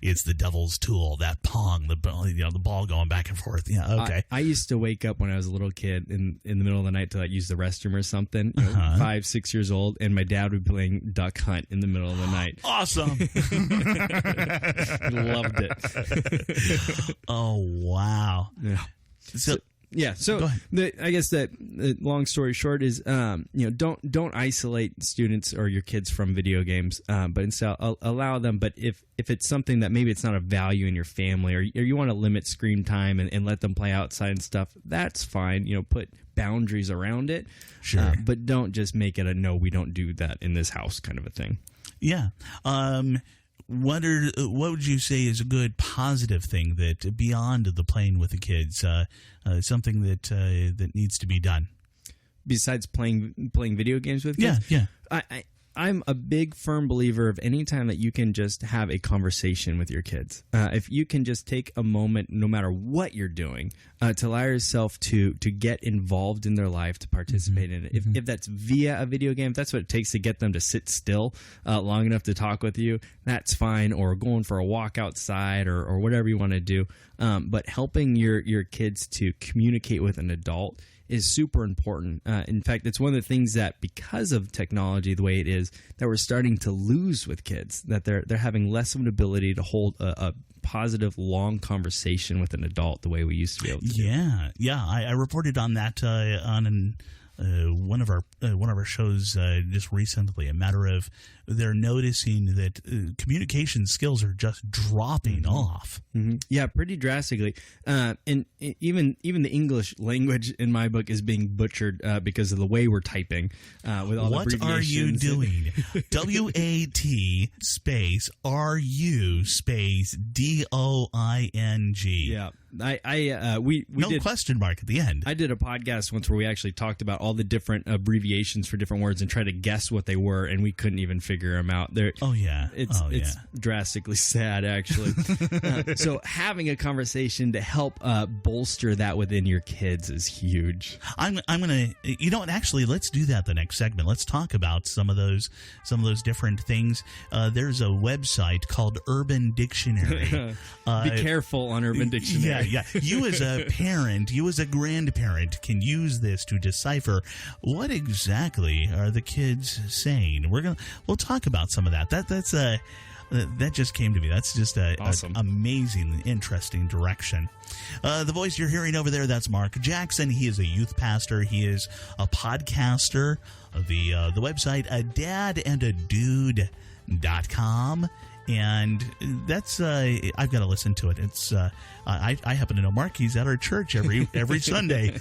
It's the devil's tool, that Pong, the ball going back and forth. Yeah, okay. I used to wake up when I was a little kid in the middle of the night to use the restroom or something, 5, 6 years old, and my dad would be playing Duck Hunt in the middle of the night. Awesome. Loved it. Oh, wow. Yeah. So I guess that the long story short is, don't isolate students or your kids from video games, but instead allow them. But if it's something that maybe it's not a value in your family, or you want to limit screen time and let them play outside and stuff, that's fine. Put boundaries around it. Sure. But don't just make it a no, we don't do that in this house kind of a thing. Yeah. What would you say is a good positive thing that beyond the playing with the kids, something that needs to be done besides playing video games with kids? Yeah. I'm a big firm believer of any time that you can just have a conversation with your kids. If you can just take a moment, no matter what you're doing, to allow yourself to get involved in their life, to participate in it. If that's via a video game, if that's what it takes to get them to sit still long enough to talk with you, that's fine. Or going for a walk outside, or whatever you want to do. But helping your kids to communicate with an adult is super important. In fact, it's one of the things that, because of technology the way it is, that we're starting to lose with kids, that they're having less of an ability to hold a positive, long conversation with an adult the way we used to be able to. Yeah. I reported on that on one of our shows just recently. A matter of they're noticing that communication skills are just dropping off. Yeah, pretty drastically. And even the English language in my book is being butchered because of the way we're typing with all the abbreviations. What are you doing? W-A-T space R-U space D-O-I-N-G. Yeah. We no did question mark at the end. I did a podcast once where we actually talked about all the different abbreviations for different words and tried to guess what they were, and we couldn't even figure them out. It's drastically sad, actually. So having a conversation to help bolster that within your kids is huge. I'm gonna, you know what? Actually, let's do that the next segment. Let's talk about some of those different things. There's a website called Urban Dictionary. Be careful on Urban Dictionary. Yeah. You as a parent, you as a grandparent, can use this to decipher what exactly are the kids saying. We'll talk about some of that. That just came to me. That's just awesome. An amazing, interesting direction. The voice you're hearing over there, that's Mark Jackson. He is a youth pastor. He is a podcaster. The website, dadandadude.com. And that's I've got to listen to it. It's I happen to know Mark. He's at our church every Sunday.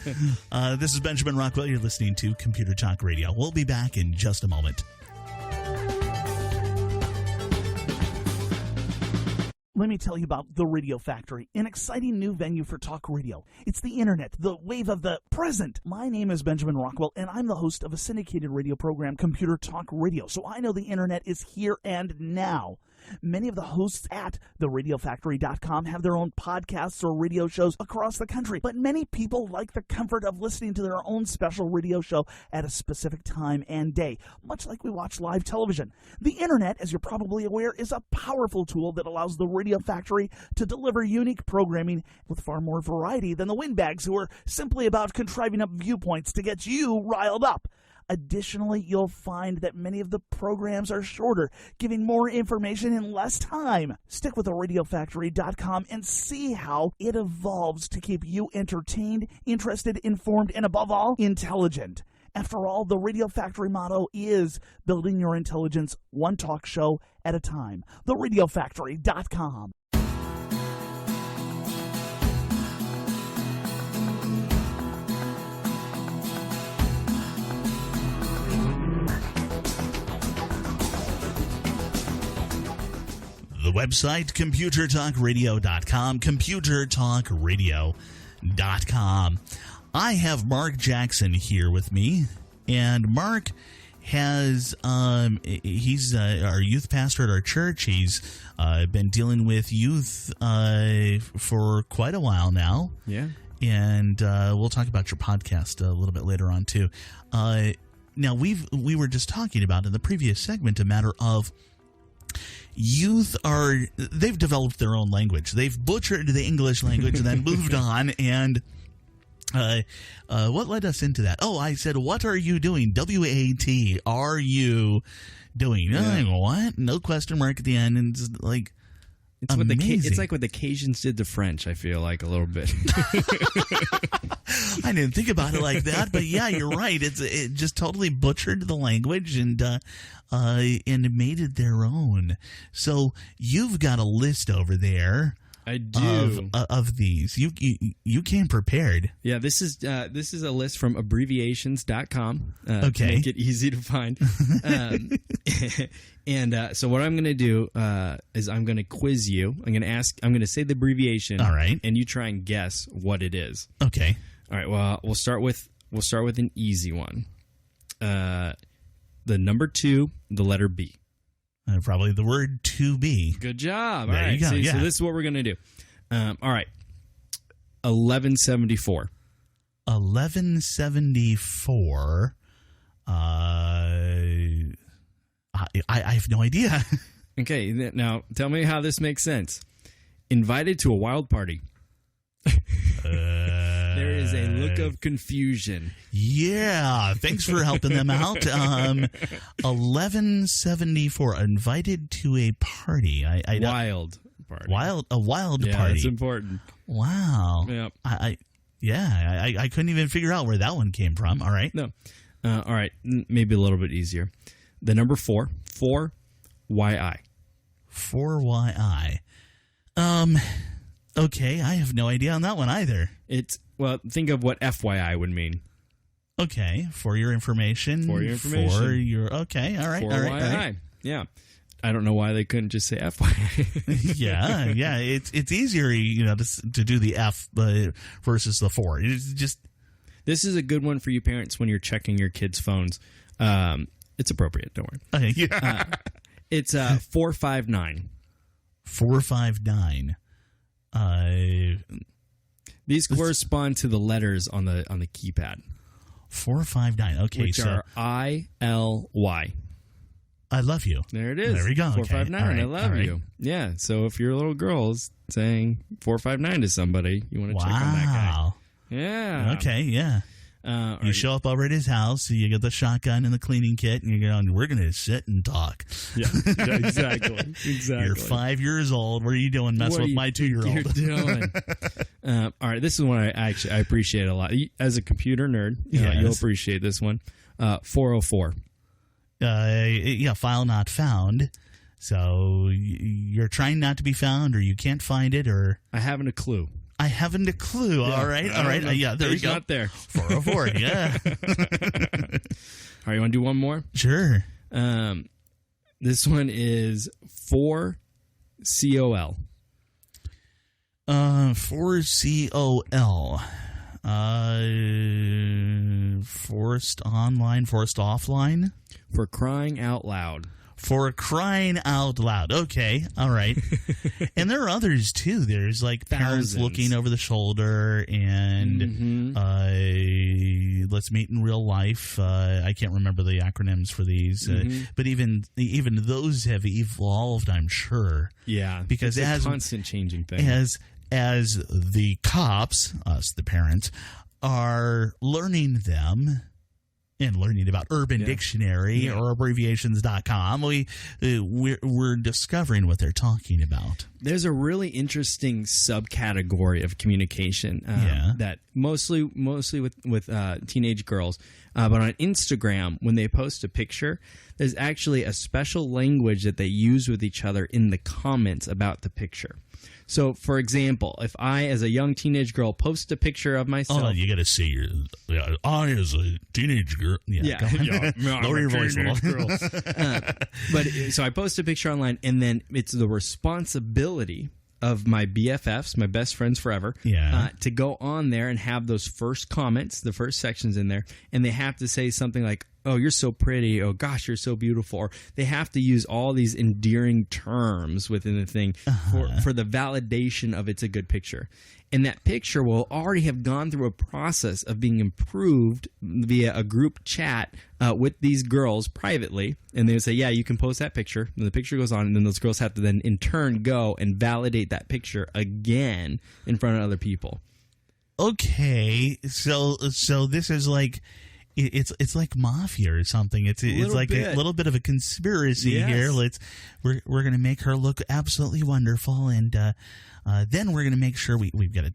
This is Benjamin Rockwell. You're listening to Computer Talk Radio. We'll be back in just a moment. Let me tell you about the Radio Factory, an exciting new venue for talk radio. It's the internet, the wave of the present. My name is Benjamin Rockwell, and I'm the host of a syndicated radio program, Computer Talk Radio. So I know the internet is here and now. Many of the hosts at theradiofactory.com have their own podcasts or radio shows across the country, but many people like the comfort of listening to their own special radio show at a specific time and day, much like we watch live television. The internet, as you're probably aware, is a powerful tool that allows the Radio Factory to deliver unique programming with far more variety than the windbags who are simply about contriving up viewpoints to get you riled up. Additionally, you'll find that many of the programs are shorter, giving more information in less time. Stick with theradiofactory.com and see how it evolves to keep you entertained, interested, informed, and above all, intelligent. After all, the Radio Factory motto is building your intelligence one talk show at a time. theradiofactory.com. The website, computertalkradio.com, computertalkradio.com. I have Mark Jackson here with me, and Mark has, he's our youth pastor at our church. He's been dealing with youth for quite a while now. Yeah. And we'll talk about your podcast a little bit later on, too. Now, we were just talking about in the previous segment a matter of youth they've developed their own language. They've butchered the English language and then moved on. And what led us into that? Oh, I said, what are you doing? W-A-T, are you doing? Yeah. What? No question mark at the end. And it's like, it's like what the Cajuns did to French, I feel like, a little bit. I didn't think about it like that, but yeah, you're right. It just totally butchered the language and made it their own. So you've got a list over there. I do. Of these. You came prepared. Yeah, this is a list from abbreviations.com. Okay. To make it easy to find. And so what I'm going to do is I'm going to quiz you. I'm going to say the abbreviation. All right. And you try and guess what it is. Okay. All right. Well, we'll start with an easy one. the number 2, the letter B. Probably the word to be. Good job. There All right. you go. See, Yeah. So this is what we're going to do. All right. 1174. 1174. I have no idea. Okay. Now, tell me how this makes sense. Invited to a wild party. There is a look of confusion. Yeah, thanks for helping them out. 1174, invited to a party. Wild party. A wild Yeah, party. it's important. Wow. Yep. I couldn't even figure out where that one came from. All right. No. All right. Maybe a little bit easier. The number 4, 4YI. 4YI. Okay, I have no idea on that one either. Well, think of what FYI would mean. Okay, for your information. For your information. Okay, all right. 4YI. All right. Yeah. I don't know why they couldn't just say FYI. yeah. It's easier, to do the F versus the 4. It's just. This is a good one for you parents when you're checking your kids' phones. It's appropriate. Don't worry. Okay. Yeah. It's 459. 459. These correspond to the letters on the keypad. 459. Okay, which are ILY. I love you. There it is. There we go. 459. Okay. All right. I love you. Yeah. So if your little girl's saying 459 to somebody, you want to check on that guy. Yeah. Okay. Yeah. You show up over at his house, you get the shotgun and the cleaning kit, and you're going, we're going to sit and talk. Yeah, exactly. You're 5 years old. What are you doing messing with my 2-year-old? You're doing? All right, this is one I appreciate a lot. As a computer nerd, you'll appreciate this one. 404. File not found. So you're trying not to be found, or you can't find it, or... I haven't a clue. I haven't a clue. Yeah. All right. There we go. Not there. 404. Yeah. All right. You want to do one more? Sure. This one is 4COL. 4COL. Forced online, forced offline. For crying out loud. For crying out loud. Okay. All right. And there are others, too. There's like parents looking over the shoulder and let's meet in real life. I can't remember the acronyms for these. But even those have evolved, I'm sure. Yeah. Because it's a constant changing thing. As the cops, us, the parents, are learning them and learning about Urban Dictionary or abbreviations.com, we're discovering what they're talking about. There's a really interesting subcategory of communication that mostly with teenage girls. But on Instagram, when they post a picture, there's actually a special language that they use with each other in the comments about the picture. So, for example, if I, as a young teenage girl, post a picture of myself... Oh, you got to see I, as a teenage girl... Lower your voice a little. So I post a picture online, and then it's the responsibility of my BFFs, my best friends forever, to go on there and have those first comments, the first sections in there, and they have to say something like, oh, you're so pretty, oh, gosh, you're so beautiful, or they have to use all these endearing terms within the thing for the validation of it's a good picture. And that picture will already have gone through a process of being improved via a group chat with these girls privately. And they would say, yeah, you can post that picture. And the picture goes on, and then those girls have to then in turn go and validate that picture again in front of other people. Okay, so this is like... It's like mafia or something. It's like a little bit of a conspiracy here. We're going to make her look absolutely wonderful, and then we're going to make sure we've got to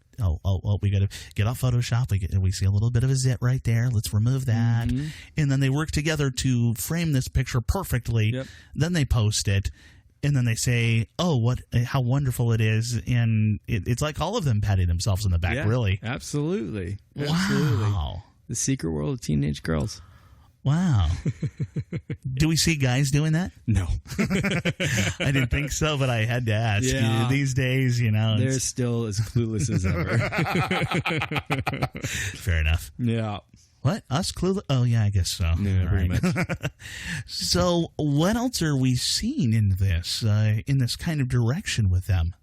we got to get off Photoshop. We see a little bit of a zit right there. Let's remove that, and then they work together to frame this picture perfectly. Yep. Then they post it. And then they say, "Oh, how wonderful it is!" And it's like all of them patting themselves on the back. Really, absolutely. Wow. The secret world of teenage girls. Wow. Do we see guys doing that? No. I didn't think so, but I had to ask. Yeah. These days, they're still as clueless as ever. Fair enough. Yeah. What? Us clueless? Oh, yeah, I guess so. Yeah, pretty much. So what else are we seeing in this kind of direction with them?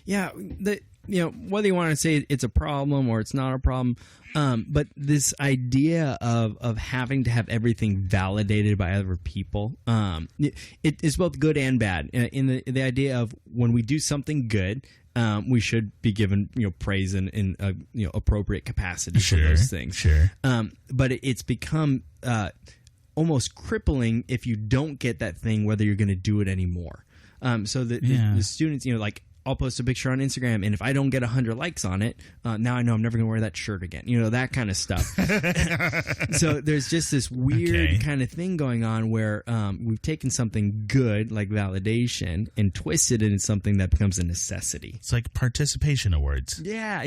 Yeah, whether you want to say it's a problem or it's not a problem, but this idea of having to have everything validated by other people, it is both good and bad. In the idea of when we do something good, we should be given praise in appropriate capacity for those things. Sure. But it's become almost crippling if you don't get that thing, whether you're going to do it anymore. So the students, I'll post a picture on Instagram, and if I don't get 100 likes on it, now I know I'm never going to wear that shirt again. That kind of stuff. So there's just this weird kind of thing going on where we've taken something good, like validation, and twisted it into something that becomes a necessity. It's like participation awards. Yeah.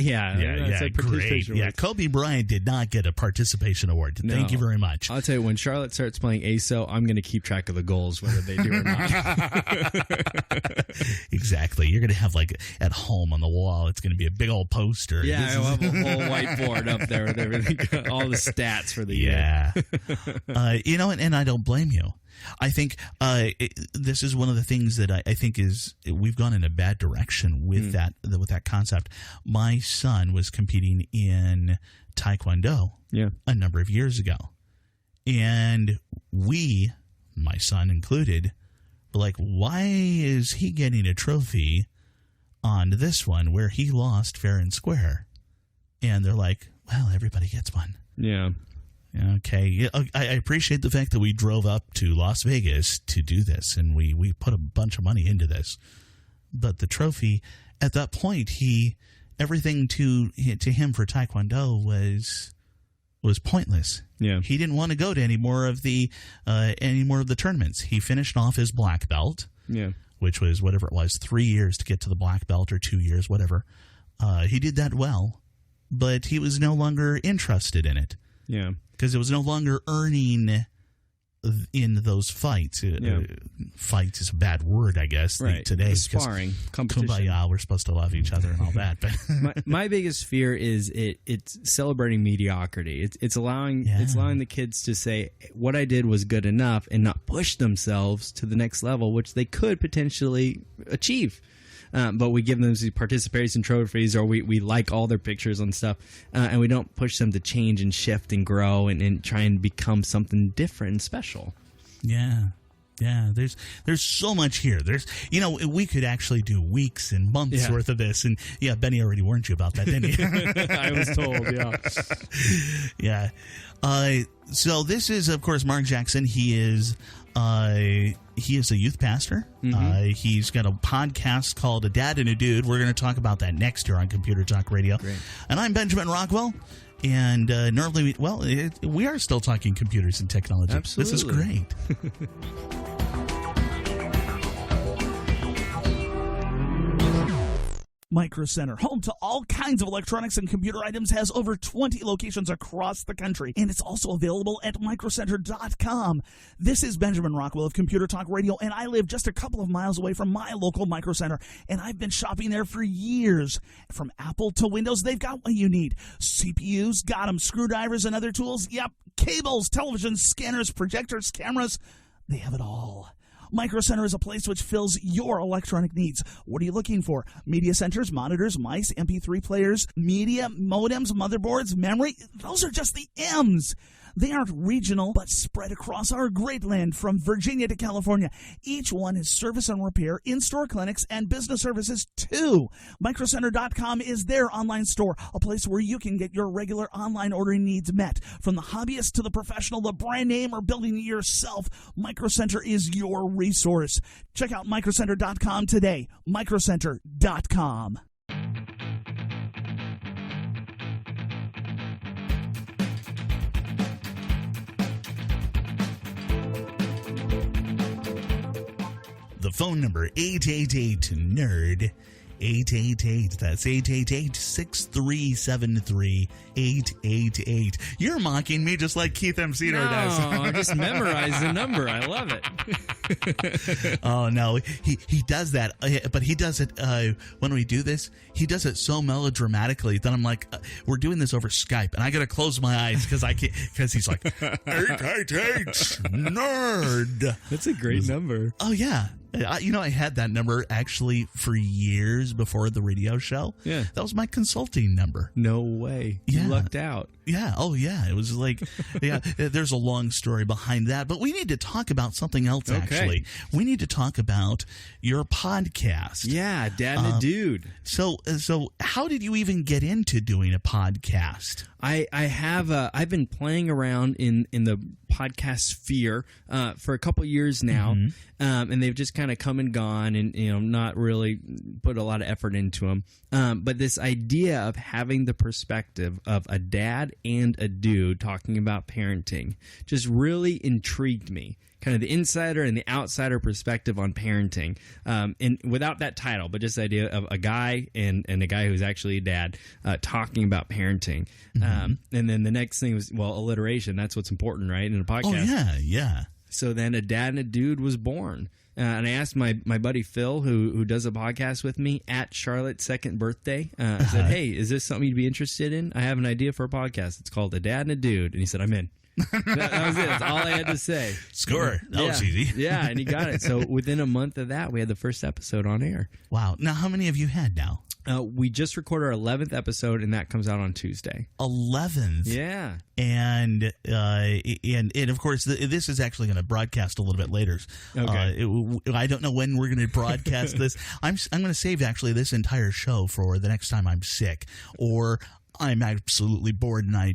Like great. Yeah, Kobe Bryant did not get a participation award. Thank you very much. I'll tell you, when Charlotte starts playing ASO, I'm going to keep track of the goals, whether they do or not. Exactly. You're going to have at home on the wall, it's going to be a big old poster. Yeah, I'll have a whole whiteboard up there with everything, all the stats for the year. And I don't blame you. I think this is one of the things that I think is we've gone in a bad direction with that concept. My son was competing in Taekwondo a number of years ago, and we, my son included, were like, why is he getting a trophy on this one where he lost fair and square? And they're like, well, everybody gets one. Yeah. Okay. I appreciate the fact that we drove up to Las Vegas to do this, and we put a bunch of money into this. But the trophy, at that point, everything to him for Taekwondo was pointless. Yeah. He didn't want to go to any more of the tournaments. He finished off his black belt. Yeah. Which was whatever it was, 3 years to get to the black belt, or 2 years, whatever. He did that well, but he was no longer interested in it. Yeah. Because it was no longer earning in those fights. Fights is a bad word, I guess, today. Sparring, competition. Kumbaya, we're supposed to love each other and all that. But my biggest fear is it's celebrating mediocrity. It's allowing the kids to say what I did was good enough and not push themselves to the next level, which they could potentially achieve. But we give them these participation trophies, or we like all their pictures and stuff, and we don't push them to change and shift and grow and try and become something different and special. Yeah. There's so much here. We could actually do weeks and months worth of this, and Benny already warned you about that, didn't he? I was told, yeah. So this is, of course, Mark Jackson. He is a youth pastor. Mm-hmm. He's got a podcast called A Dad and a Dude. We're going to talk about that next year on Computer Talk Radio. Great. And I'm Benjamin Rockwell. And normally, we are still talking computers and technology. Absolutely. This is great. Micro Center, home to all kinds of electronics and computer items, has over 20 locations across the country, and it's also available at microcenter.com. This is Benjamin Rockwell of Computer Talk Radio, and I live just a couple of miles away from my local Micro Center, and I've been shopping there for years. From Apple to Windows, they've got what you need. CPUs, got them. Screwdrivers and other tools, yep. Cables, televisions, scanners, projectors, cameras, they have it all. Micro Center is a place which fills your electronic needs. What are you looking for? Media centers, monitors, mice, MP3 players, media, modems, motherboards, memory. Those are just the M's. They aren't regional, but spread across our great land from Virginia to California. Each one is service and repair, in-store clinics, and business services, too. Microcenter.com is their online store, a place where you can get your regular online ordering needs met. From the hobbyist to the professional, the brand name, or building it yourself, Microcenter is your resource. Check out Microcenter.com today. Microcenter.com. The phone number, 888-NERD, 888. That's 888-6373-888. You're mocking me just like Keith M. Cedar does. I just memorized the number. I love it. Oh, no. He does that, but he does it when we do this. He does it so melodramatically that I'm like, we're doing this over Skype, and I got to close my eyes because he's like, 888 nerd. That's a great number. Oh, yeah. I had that number actually for years before the radio show. Yeah. That was my consulting number. No way. Yeah. You lucked out. Yeah. Oh, yeah. It was like, yeah, there's a long story behind that. But we need to talk about something else, actually. We need to talk about your podcast. Yeah, Dad and a Dude. So how did you even get into doing a podcast? I've been playing around in the podcast sphere for a couple years now, and they've just kind of come and gone, and not really put a lot of effort into them. But this idea of having the perspective of a dad and a dude talking about parenting just really intrigued me. Kind of the insider and the outsider perspective on parenting, and without that title, but just the idea of a guy and a guy who's actually a dad talking about parenting. And then the next thing was, alliteration. That's what's important, right, in a podcast. Oh, yeah. So then a dad and a dude was born. And I asked my buddy Phil, who does a podcast with me, at Charlotte's second birthday. I said, hey, is this something you'd be interested in? I have an idea for a podcast. It's called A Dad and a Dude. And he said, I'm in. that was it. That's all I had to say. Score. That was easy. Yeah, and he got it. So within a month of that, we had the first episode on air. Wow. Now, how many have you had now? We just recorded our 11th episode, and that comes out on Tuesday. 11th? Yeah. And of course, this is actually going to broadcast a little bit later. Okay. I don't know when we're going to broadcast this. I'm going to save actually this entire show for the next time I'm sick, or I'm absolutely bored and I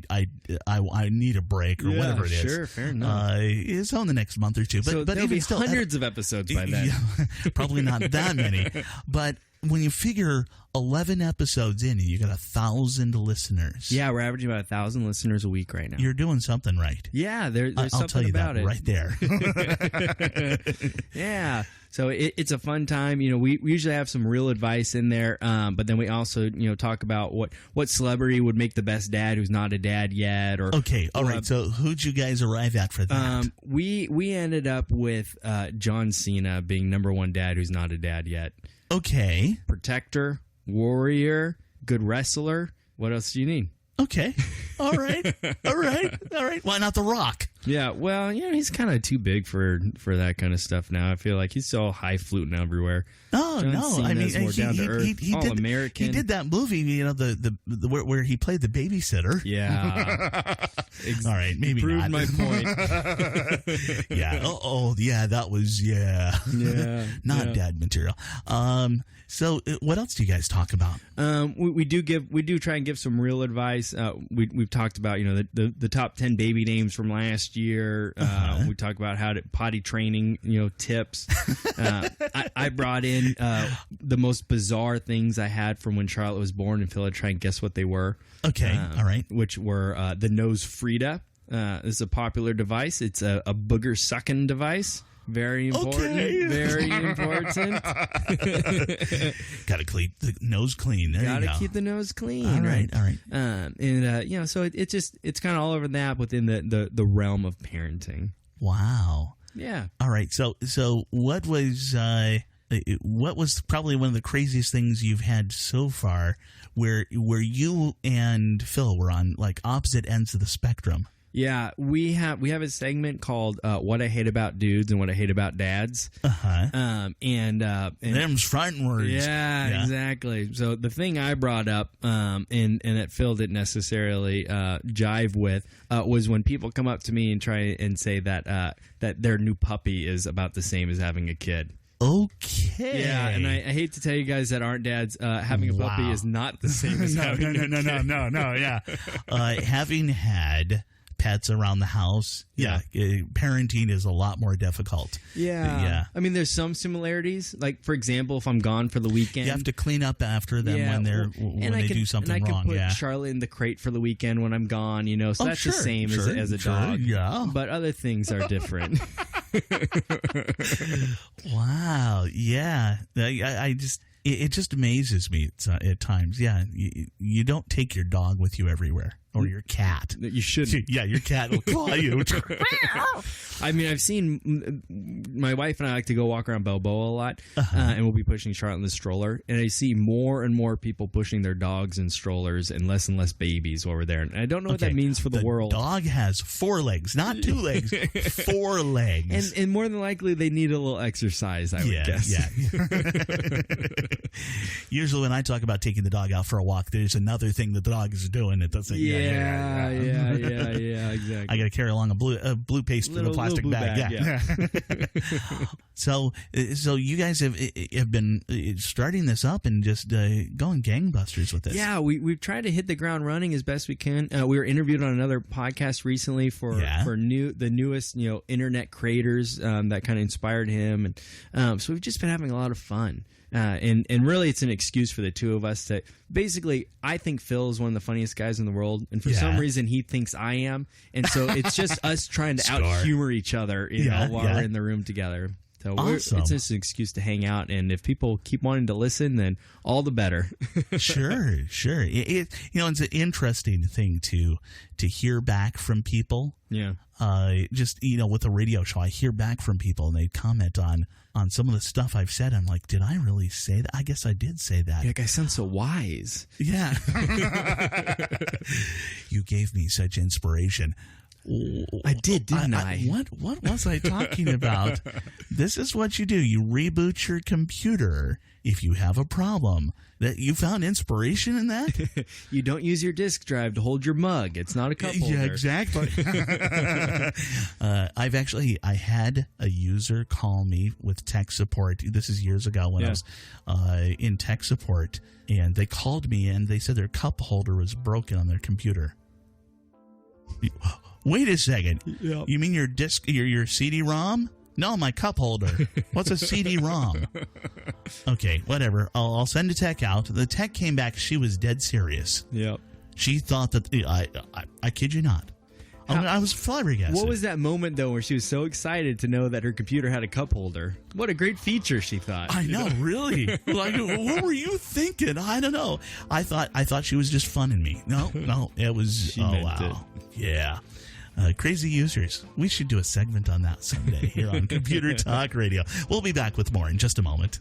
need a break or whatever it is. Sure, fair enough. It's on the next month or two. But there'll even be still, hundreds of episodes by then. Yeah, probably not that many. But when you figure 11 episodes in, you got 1,000 listeners. Yeah, we're averaging about 1,000 listeners a week right now. You're doing something right. Yeah, there's I'll something tell you about that it right there. Yeah. So it's a fun time. We usually have some real advice in there, but then we also talk about what celebrity would make the best dad who's not a dad yet. Or okay, all right. So who'd you guys arrive at for that? We ended up with John Cena being number one dad who's not a dad yet. Okay. Protector, warrior, good wrestler. What else do you need? Okay. All right. Why not The Rock? Yeah, well, he's kind of too big for that kind of stuff now. I feel like he's so high fluting everywhere. Oh, John no. Cena's more down to earth, all American. He did that movie, the where he played the babysitter. Yeah. All right, maybe proved not. my point. Yeah. Yeah, that was not dad material. So what else do you guys talk about? We do try and give some real advice. We've talked about the top 10 baby names from last year. We talk about how to potty training tips. I brought in the most bizarre things I had from when Charlotte was born, and Phil had to try and guess what they were. Okay, all right. Which were the nose Frida. This is a popular device. It's a booger sucking device. Very important. Okay. Very important. Got to keep the nose clean. There you go. Got to keep the nose clean. All right. So it's kind of all over that within the realm of parenting. Wow. Yeah. All right. So what was probably one of the craziest things you've had so far, where you and Phil were on like opposite ends of the spectrum? Yeah, we have a segment called "What I Hate About Dudes and What I Hate About Dads." And them's fighting words. Yeah, exactly. So the thing I brought up, and that Phil didn't necessarily jive with, was when people come up to me and try and say that their new puppy is about the same as having a kid. Okay. Yeah, and I hate to tell you guys that aren't dads, having a puppy is not the same as having a kid. No. Yeah, having had pets around the house, parenting is a lot more difficult. Yeah. I mean, there's some similarities. Like, for example, if I'm gone for the weekend, you have to clean up after them when they do something wrong. And I can put Charlotte in the crate for the weekend when I'm gone. So that's the same as a dog. Yeah, but other things are different. Wow. Yeah. It just amazes me at times. Yeah, you don't take your dog with you everywhere, or your cat. You shouldn't. Yeah, your cat will claw you. I mean, I've seen my wife and I like to go walk around Balboa a lot, and we'll be pushing Charlotte in the stroller, and I see more and more people pushing their dogs in strollers and less babies over there. And I don't know what that means for the world. Dog has 4 legs, not 2 legs, 4 legs. And more than likely, they need a little exercise, I would guess. Yeah. Usually when I talk about taking the dog out for a walk, there's another thing that the dog is doing. It doesn't. Yeah, exactly. I got to carry along a blue paste in a plastic bag. Yeah. So you guys have been starting this up and just going gangbusters with this. Yeah, we've tried to hit the ground running as best we can. We were interviewed on another podcast recently for the newest internet creators that kind of inspired him, and so we've just been having a lot of fun. And really, it's an excuse for the two of us to basically. I think Phil is one of the funniest guys in the world, and for some reason, he thinks I am, and so it's just us trying to out humor each other, while we're in the room together. So awesome. It's just an excuse to hang out, and if people keep wanting to listen, then all the better. Sure. It's an interesting thing to hear back from people. Yeah. Just with a radio show, I hear back from people, and they comment on some of the stuff I've said. I'm like, did I really say that? I guess I did say that. Yeah, I sound so wise. Yeah. You gave me such inspiration. I did, didn't I? What was I talking about? This is what you do. You reboot your computer if you have a problem. That you found inspiration in that? You don't use your disk drive to hold your mug. It's not a cup holder. Yeah, exactly. I had a user call me with tech support. This is years ago when I was in tech support, and they called me and they said their cup holder was broken on their computer. Wait a second. Yep. You mean your disc, your CD-ROM? No, my cup holder. What's a CD-ROM? Okay, whatever. I'll send a tech out. The tech came back. She was dead serious. Yep. She thought that I kid you not. I was flabbergasted. What was that moment though, where she was so excited to know that her computer had a cup holder? What a great feature, she thought. I know, really. Like, what were you thinking? I don't know. I thought she was just funning me. No, it was. She meant it. Yeah. Crazy users. We should do a segment on that someday here on Computer Talk Radio. We'll be back with more in just a moment.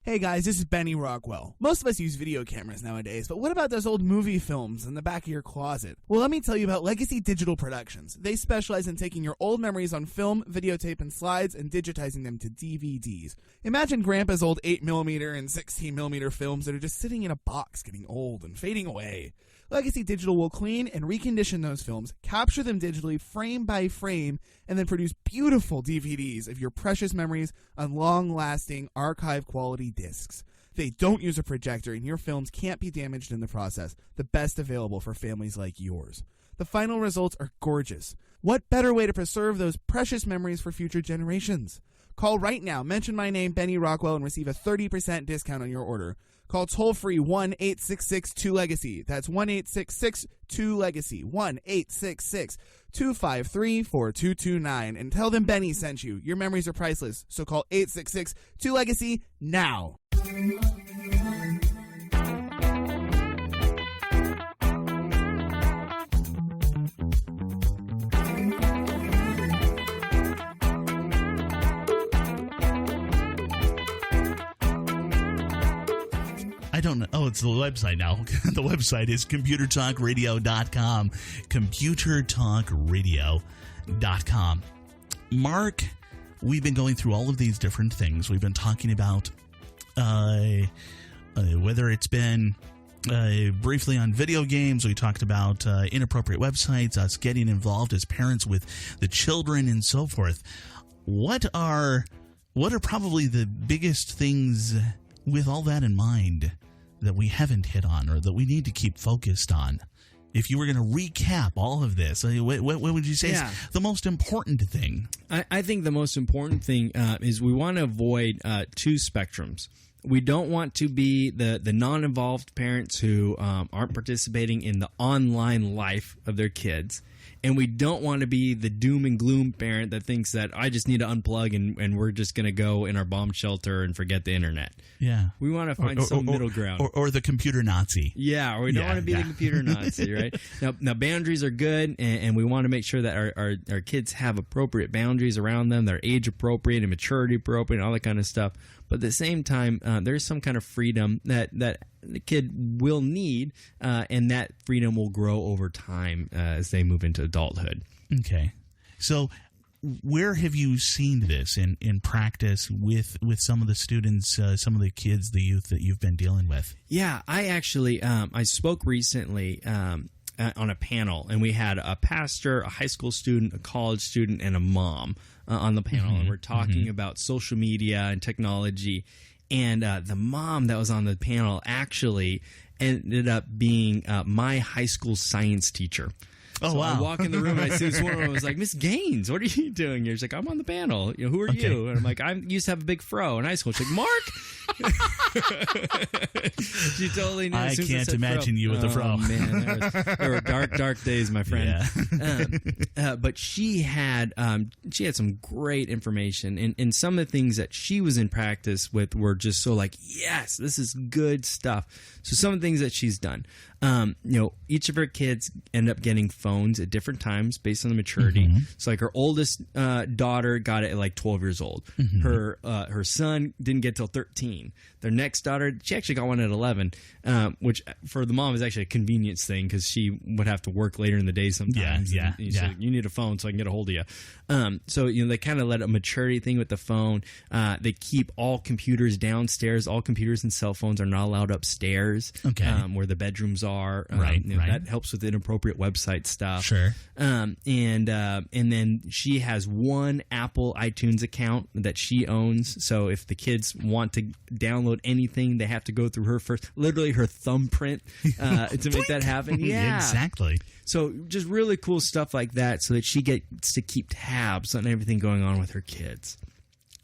Hey guys, this is Benny Rockwell. Most of us use video cameras nowadays, but what about those old movie films in the back of your closet? Well, let me tell you about Legacy Digital Productions. They specialize in taking your old memories on film, videotape, and slides and digitizing them to DVDs. Imagine Grandpa's old 8mm and 16mm films that are just sitting in a box getting old and fading away. Legacy Digital will clean and recondition those films, capture them digitally frame by frame, and then produce beautiful DVDs of your precious memories on long-lasting, archive-quality discs. They don't use a projector, and your films can't be damaged in the process, the best available for families like yours. The final results are gorgeous. What better way to preserve those precious memories for future generations? Call right now, mention my name, Benny Rockwell, and receive a 30% discount on your order. Call toll-free 1-866-2-LEGACY. That's 1-866-2-LEGACY. 1-866-253-4229. And tell them Benny sent you. Your memories are priceless. So call 866-2-LEGACY now. I don't know. Oh, it's the website now. The website is computertalkradio.com. Computertalkradio.com. Mark, we've been going through all of these different things. We've been talking about whether it's been briefly on video games. We talked about inappropriate websites, us getting involved as parents with the children and so forth. What are probably the biggest things with all that in mind that we haven't hit on or that we need to keep focused on? If you were going to recap all of this, what would you say is the most important thing? I think the most important thing is we want to avoid two spectrums. We don't want to be the non-involved parents who aren't participating in the online life of their kids. And we don't want to be the doom and gloom parent that thinks that I just need to unplug and we're just going to go in our bomb shelter and forget the internet. Yeah. We want to find some middle ground. Or the computer Nazi. Yeah, or we don't want to be the computer Nazi, right? Now, boundaries are good, and we want to make sure that our kids have appropriate boundaries around them. They're age appropriate and maturity appropriate and all that kind of stuff. But at the same time, there's some kind of freedom that the kid will need, and that freedom will grow over time as they move into adulthood. Okay. So where have you seen this in practice with some of the students, some of the kids, the youth that you've been dealing with? Yeah, I actually I spoke recently on a panel, and we had a pastor, a high school student, a college student, and a mom on the panel, and we're talking about social media and technology. And the mom that was on the panel actually ended up being my high school science teacher. Oh, so wow. I walk in the room and I see this woman. I was like, Miss Gaines, what are you doing here? She's like, I'm on the panel. Who are you? And I'm like, I used to have a big fro in high school. She's like, Mark? She totally knew. I can't imagine you with a fro. Oh, man. There were dark days, my friend. Yeah. But she had some great information. And some of the things that she was in practice with were just so like, yes, this is good stuff. So some of the things that she's done. Each of her kids end up getting phones at different times based on the maturity. So like her oldest daughter got it at like 12 years old. Her son didn't get till 13. Their next daughter, she actually got one at 11, which for the mom is actually a convenience thing because she would have to work later in the day sometimes. Yeah. You need a phone so I can get a hold of you. So they kind of let a maturity thing with the phone. They keep all computers downstairs. All computers and cell phones are not allowed upstairs. Okay. Where the bedrooms are. Right. That helps with inappropriate website stuff. Sure. And then she has one Apple iTunes account that she owns. So if the kids want to download anything, they have to go through her first, literally her thumbprint to make that happen. Yeah, exactly. So just really cool stuff like that, so that she gets to keep tabs on everything going on with her kids.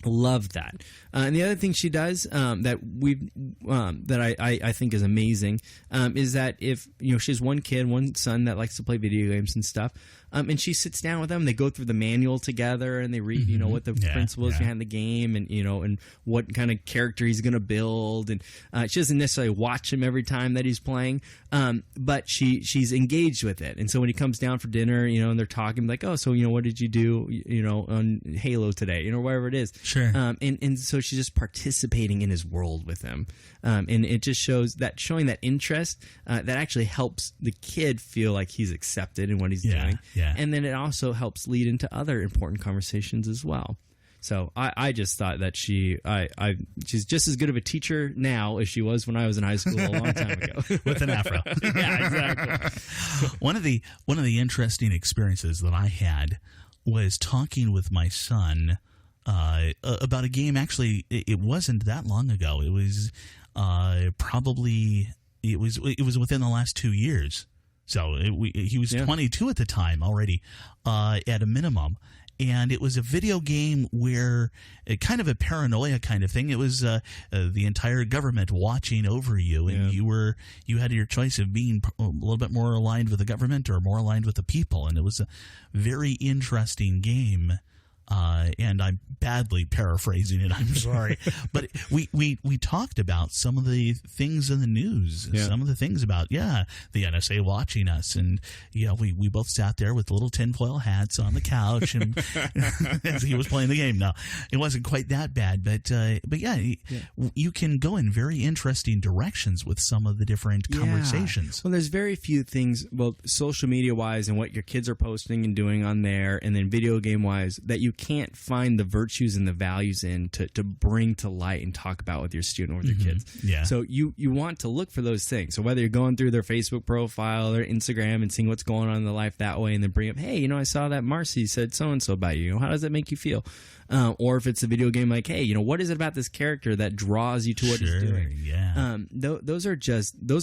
Love that. And the other thing she does that I think is amazing is that if she has one son that likes to play video games and stuff, and she sits down with them, they go through the manual together and they read what the principles behind the game and what kind of character he's going to build, and she doesn't necessarily watch him every time that he's playing, but she's engaged with it. And so when he comes down for dinner, and they're talking like, oh, so what did you do on Halo today, whatever it is. Sure. And so she's just participating in his world with him. And it just showing that interest that actually helps the kid feel like he's accepted in what he's doing. Yeah. And then it also helps lead into other important conversations as well. So I just thought that she's just as good of a teacher now as she was when I was in high school a long time ago. With an afro. Yeah, exactly. One of the interesting experiences that I had was talking with my son about a game. Actually, it wasn't that long ago. It was it was within the last 2 years. So he was 22 at the time already, at a minimum. And it was a video game where kind of a paranoia kind of thing. It was the entire government watching over you, and you had your choice of being a little bit more aligned with the government or more aligned with the people. And it was a very interesting game. And I'm badly paraphrasing it, I'm sorry. But we talked about some of the things in the news, some of the things about, the NSA watching us. And, we both sat there with little tinfoil hats on the couch and as he was playing the game. No, it wasn't quite that bad. But you can go in very interesting directions with some of the different conversations. Well, there's very few things, social media-wise and what your kids are posting and doing on there, and then video game-wise, that you can't find the virtues and the values in to bring to light and talk about with your student or with your kids. Yeah. So you want to look for those things. So whether you're going through their Facebook profile, their Instagram, and seeing what's going on in their life that way, and then bring up, hey, I saw that Marcy said so-and-so about you. How does that make you feel? Or if it's a video game, like, hey, what is it about this character that draws you to what he's doing? Yeah. Those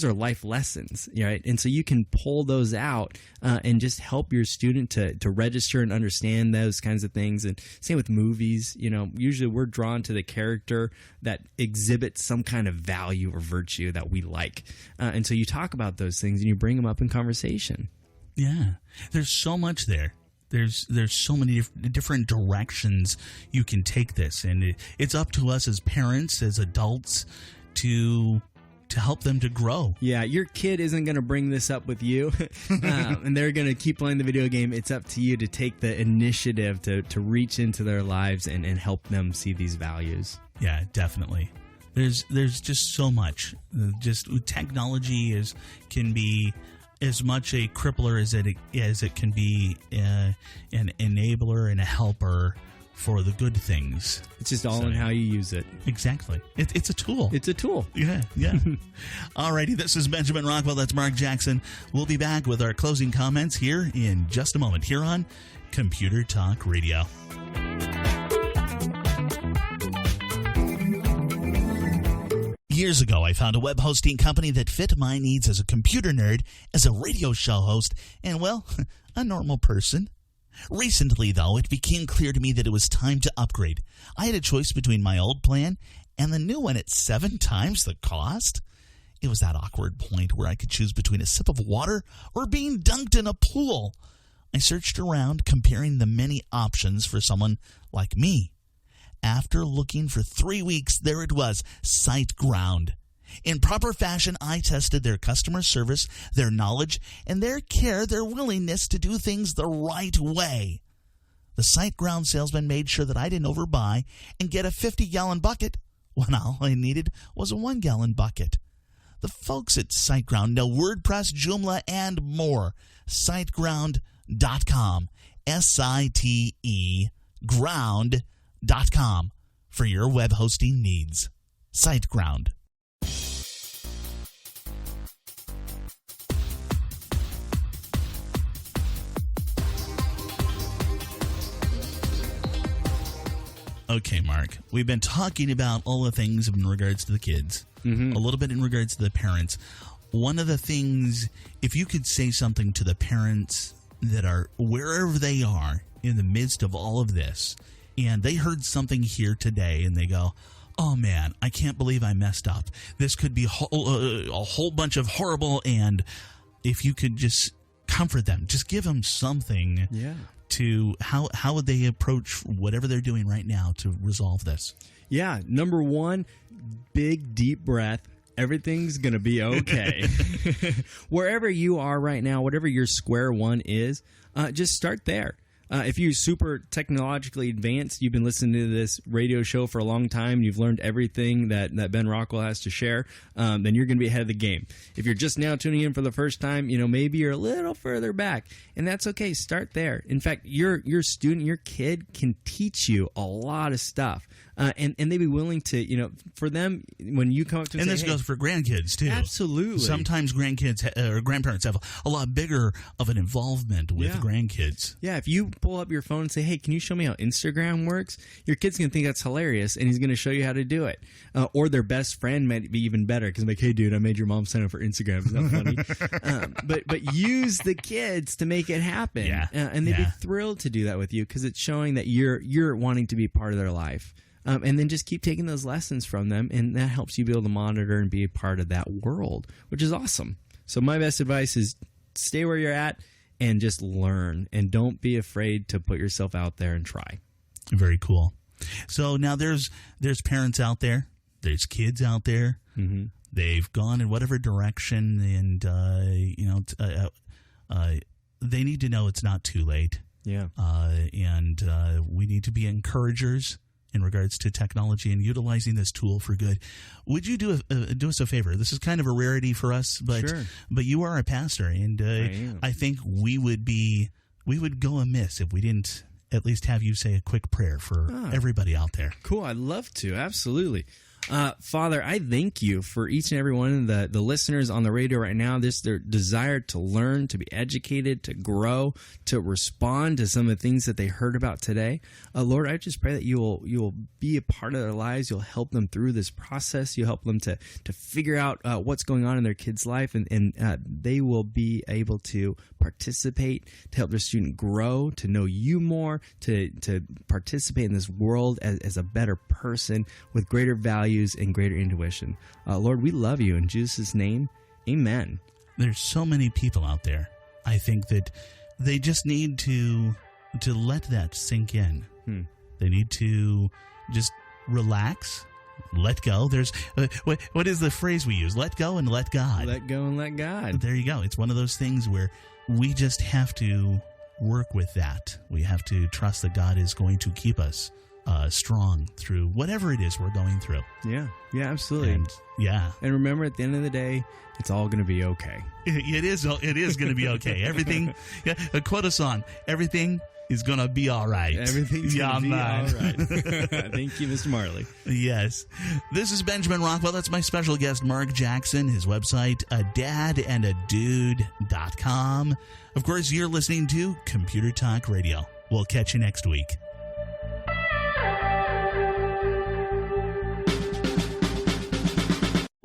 are life lessons, right? And so you can pull those out and just help your student to register and understand those kinds of things. And same with movies. Usually we're drawn to the character that exhibits some kind of value or virtue that we like. And so you talk about those things and you bring them up in conversation. Yeah. There's so much there. There's so many different directions you can take this, and it's up to us as parents, as adults, to help them to grow. Yeah, your kid isn't going to bring this up with you, and they're going to keep playing the video game. It's up to you to take the initiative to reach into their lives and help them see these values. Yeah, definitely. There's just so much. Just technology can be as much a crippler as it can be an enabler and a helper for the good things. It's just all in how you use it. Exactly. It's a tool. It's a tool. Yeah. Alrighty, this is Benjamin Rockwell. That's Mark Jackson. We'll be back with our closing comments here in just a moment here on Computer Talk Radio. Years ago, I found a web hosting company that fit my needs as a computer nerd, as a radio show host, and, well, a normal person. Recently, though, it became clear to me that it was time to upgrade. I had a choice between my old plan and the new one at 7 times the cost. It was that awkward point where I could choose between a sip of water or being dunked in a pool. I searched around, comparing the many options for someone like me. After looking for 3 weeks, there it was, SiteGround. In proper fashion, I tested their customer service, their knowledge, and their care, their willingness to do things the right way. The SiteGround salesman made sure that I didn't overbuy and get a 50-gallon bucket when all I needed was a 1-gallon bucket. The folks at SiteGround know WordPress, Joomla, and more. SiteGround.com. SITE ground.com for your web hosting needs. SiteGround. Okay, Mark, we've been talking about all the things in regards to the kids, a little bit in regards to the parents. One of the things, if you could say something to the parents that are wherever they are in the midst of all of this, and they heard something here today and they go, oh man, I can't believe I messed up. This could be a whole bunch of horrible, and if you could just comfort them, just give them something to how would they approach whatever they're doing right now to resolve this? Yeah, number one, big deep breath. Everything's going to be okay. Wherever you are right now, whatever your square one is, just start there. If you're super technologically advanced, you've been listening to this radio show for a long time, you've learned everything that Ben Rockwell has to share, then you're going to be ahead of the game. If you're just now tuning in for the first time, maybe you're a little further back, and that's okay. Start there. In fact, your student, your kid can teach you a lot of stuff. And they'd be willing to, for them, when you come up to them, and this goes for grandkids too. Absolutely. Sometimes grandkids or grandparents have a lot bigger of an involvement with grandkids. Yeah, if you pull up your phone and say, hey, can you show me how Instagram works? Your kid's going to think that's hilarious, and he's going to show you how to do it. Or their best friend might be even better, because like, hey, dude, I made your mom sign up for Instagram. Isn't that funny? But use the kids to make it happen. Yeah. And they'd be thrilled to do that with you, because it's showing that you're wanting to be part of their life. And then just keep taking those lessons from them, and that helps you be able to monitor and be a part of that world, which is awesome. So my best advice is stay where you're at and just learn, and don't be afraid to put yourself out there and try. Very cool. So now there's parents out there, there's kids out there. Mm-hmm. They've gone in whatever direction, and they need to know it's not too late. Yeah. And we need to be encouragers in regards to technology and utilizing this tool for good. Would you do us a favor? This is kind of a rarity for us, but you are a pastor, and I think we would go amiss if we didn't at least have you say a quick prayer for everybody out there. Cool. I'd love to. Absolutely. Father, I thank you for each and every one of the listeners on the radio right now, their desire to learn, to be educated, to grow, to respond to some of the things that they heard about today. Lord, I just pray that you will be a part of their lives. You'll help them through this process. You'll help them to figure out what's going on in their kid's life, and they will be able to participate, to help their student grow, to know you more, to participate in this world as a better person with greater values and greater intuition. Lord, we love you. In Jesus' name, amen. There's so many people out there I think that they just need to let that sink in. They need to just relax, let go. There's what is the phrase we use? Let go and let God. Let go and let God. There you go. It's one of those things where we just have to work with that. We have to trust that God is going to keep us strong through whatever it is we're going through. Yeah, absolutely. And and remember, at the end of the day, it's all going to be okay. It is going to be okay. Everything. Quote a song. Everything is going to be all right. Everything's going to be all right. Thank you, Mr. Marley. Yes. This is Benjamin Rockwell. That's my special guest, Mark Jackson. His website, adadandadude.com. Of course, you're listening to Computer Talk Radio. We'll catch you next week.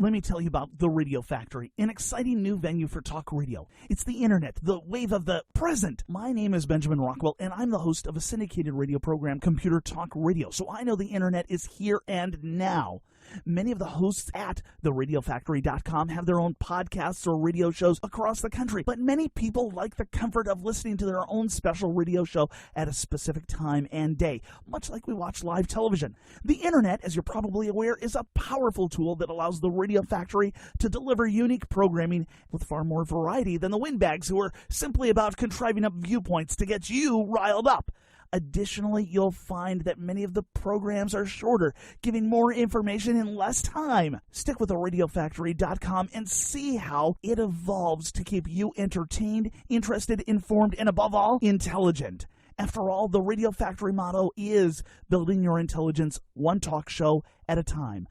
Let me tell you about the Radio Factory, an exciting new venue for talk radio. It's the internet, the wave of the present. My name is Benjamin Rockwell, and I'm the host of a syndicated radio program, Computer Talk Radio, so I know the internet is here and now. Many of the hosts at theradiofactory.com have their own podcasts or radio shows across the country, but many people like the comfort of listening to their own special radio show at a specific time and day, much like we watch live television. The internet, as you're probably aware, is a powerful tool that allows the Radio Factory to deliver unique programming with far more variety than the windbags who are simply about contriving up viewpoints to get you riled up. Additionally, you'll find that many of the programs are shorter, giving more information in less time. Stick with theradiofactory.com and see how it evolves to keep you entertained, interested, informed, and above all, intelligent. After all, the Radio Factory motto is building your intelligence one talk show at a time.